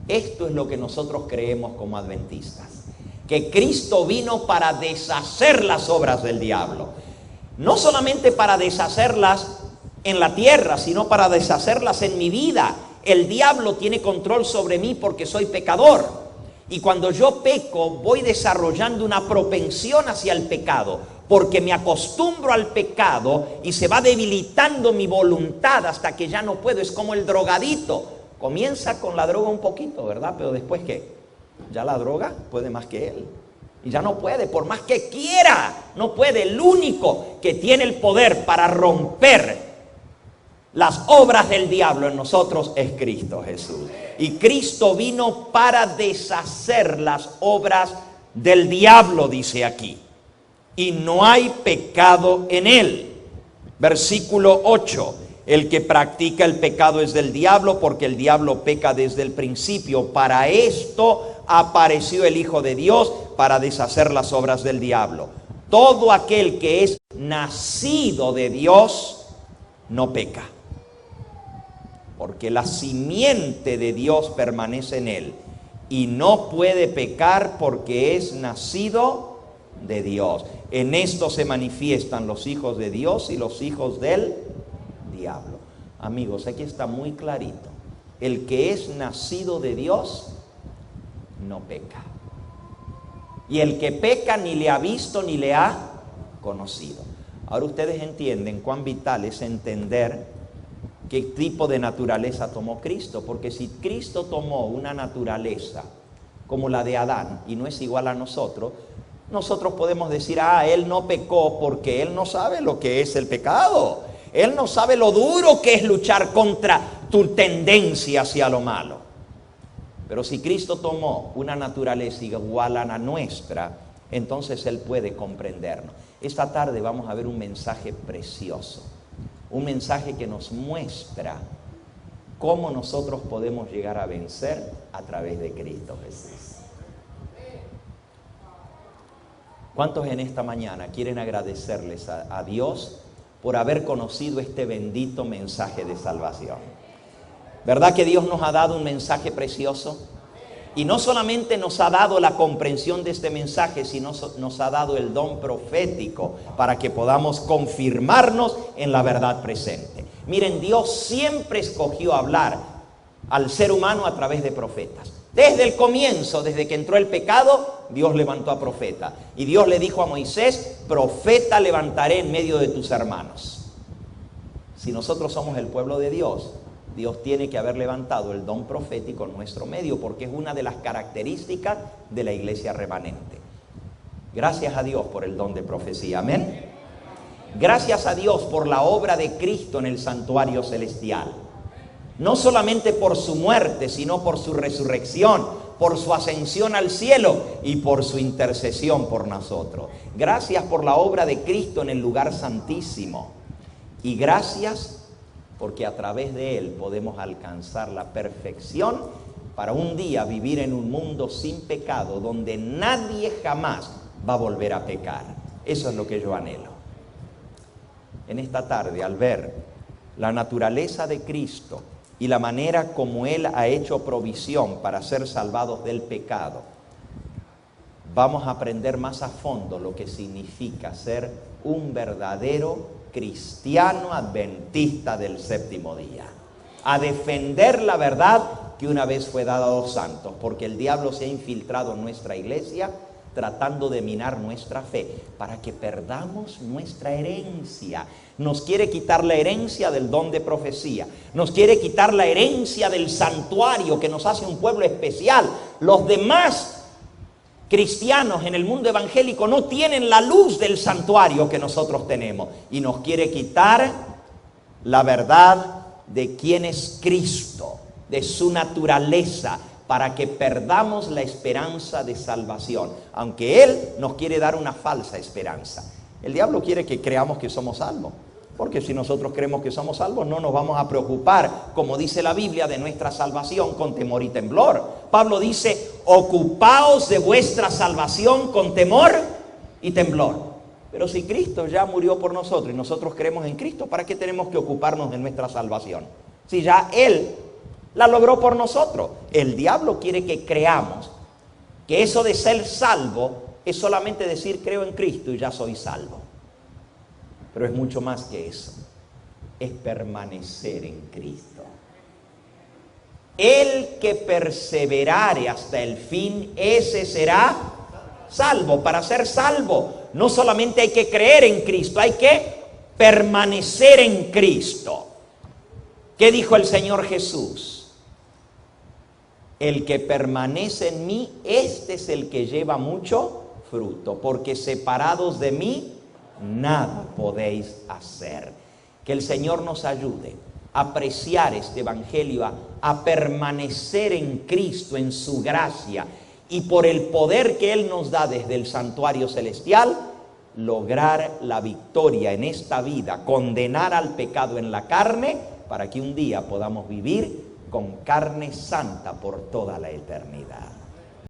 Esto es lo que nosotros creemos como adventistas, que Cristo vino para deshacer las obras del diablo. No solamente para deshacerlas en la tierra, sino para deshacerlas en mi vida. El diablo tiene control sobre mí porque soy pecador. Y cuando yo peco, voy desarrollando una propensión hacia el pecado, porque me acostumbro al pecado y se va debilitando mi voluntad hasta que ya no puedo. Es como el drogadito. Comienza con la droga un poquito, ¿verdad? Pero después, ¿qué? Ya la droga puede más que él. Y ya no puede, por más que quiera, no puede. El único que tiene el poder para romper las obras del diablo en nosotros es Cristo Jesús. Y Cristo vino para deshacer las obras del diablo, dice aquí. Y no hay pecado en él. Versículo 8. El que practica el pecado es del diablo, porque el diablo peca desde el principio. Para esto apareció el Hijo de Dios, para deshacer las obras del diablo. Todo aquel que es nacido de Dios no peca, porque la simiente de Dios permanece en él, y no puede pecar porque es nacido de Dios. En esto se manifiestan los hijos de Dios y los hijos del diablo. Amigos, aquí está muy clarito. El que es nacido de Dios no peca. Y el que peca ni le ha visto ni le ha conocido. Ahora ustedes entienden cuán vital es entender qué tipo de naturaleza tomó Cristo. Porque si Cristo tomó una naturaleza como la de Adán y no es igual a nosotros, nosotros podemos decir, él no pecó porque él no sabe lo que es el pecado. Él no sabe lo duro que es luchar contra tu tendencia hacia lo malo. Pero si Cristo tomó una naturaleza igual a la nuestra, entonces Él puede comprendernos. Esta tarde vamos a ver un mensaje precioso. Un mensaje que nos muestra cómo nosotros podemos llegar a vencer a través de Cristo Jesús. ¿Cuántos en esta mañana quieren agradecerles a Dios por haber conocido este bendito mensaje de salvación? ¿Verdad que Dios nos ha dado un mensaje precioso? Y no solamente nos ha dado la comprensión de este mensaje, sino nos ha dado el don profético para que podamos confirmarnos en la verdad presente. Miren, Dios siempre escogió hablar al ser humano a través de profetas. Desde el comienzo, desde que entró el pecado, Dios levantó a profeta. Y Dios le dijo a Moisés, profeta levantaré en medio de tus hermanos. Si nosotros somos el pueblo de Dios, Dios tiene que haber levantado el don profético en nuestro medio, porque es una de las características de la iglesia remanente. Gracias a Dios por el don de profecía, amén. Gracias a Dios por la obra de Cristo en el santuario celestial. No solamente por su muerte, sino por su resurrección, por su ascensión al cielo y por su intercesión por nosotros. Gracias por la obra de Cristo en el lugar santísimo. Y gracias porque a través de Él podemos alcanzar la perfección para un día vivir en un mundo sin pecado, donde nadie jamás va a volver a pecar. Eso es lo que yo anhelo. En esta tarde, al ver la naturaleza de Cristo y la manera como Él ha hecho provisión para ser salvados del pecado, vamos a aprender más a fondo lo que significa ser un verdadero cristiano adventista del séptimo día, a defender la verdad que una vez fue dada a los santos, porque el diablo se ha infiltrado en nuestra iglesia tratando de minar nuestra fe para que perdamos nuestra herencia. Nos quiere quitar la herencia del don de profecía, nos quiere quitar la herencia del santuario que nos hace un pueblo especial. Los demás cristianos en el mundo evangélico no tienen la luz del santuario que nosotros tenemos, y nos quiere quitar la verdad de quién es Cristo, de su naturaleza, para que perdamos la esperanza de salvación, aunque Él nos quiere dar una falsa esperanza. El diablo quiere que creamos que somos salvos, porque si nosotros creemos que somos salvos, no nos vamos a preocupar, como dice la Biblia, de nuestra salvación con temor y temblor. Pablo dice, ocupaos de vuestra salvación con temor y temblor. Pero si Cristo ya murió por nosotros y nosotros creemos en Cristo, ¿para qué tenemos que ocuparnos de nuestra salvación? Si ya Él la logró por nosotros. El diablo quiere que creamos que eso de ser salvo es solamente decir creo en Cristo y ya soy salvo. Pero es mucho más que eso. Es permanecer en Cristo. El que perseverare hasta el fin, ese será salvo. Para ser salvo, no solamente hay que creer en Cristo, hay que permanecer en Cristo. ¿Qué dijo el Señor Jesús? El que permanece en mí, este es el que lleva mucho fruto, porque separados de mí, nada podéis hacer. Que el Señor nos ayude a apreciar este evangelio, a permanecer en Cristo, en su gracia, y por el poder que Él nos da desde el santuario celestial, lograr la victoria en esta vida, condenar al pecado en la carne, para que un día podamos vivir con carne santa por toda la eternidad.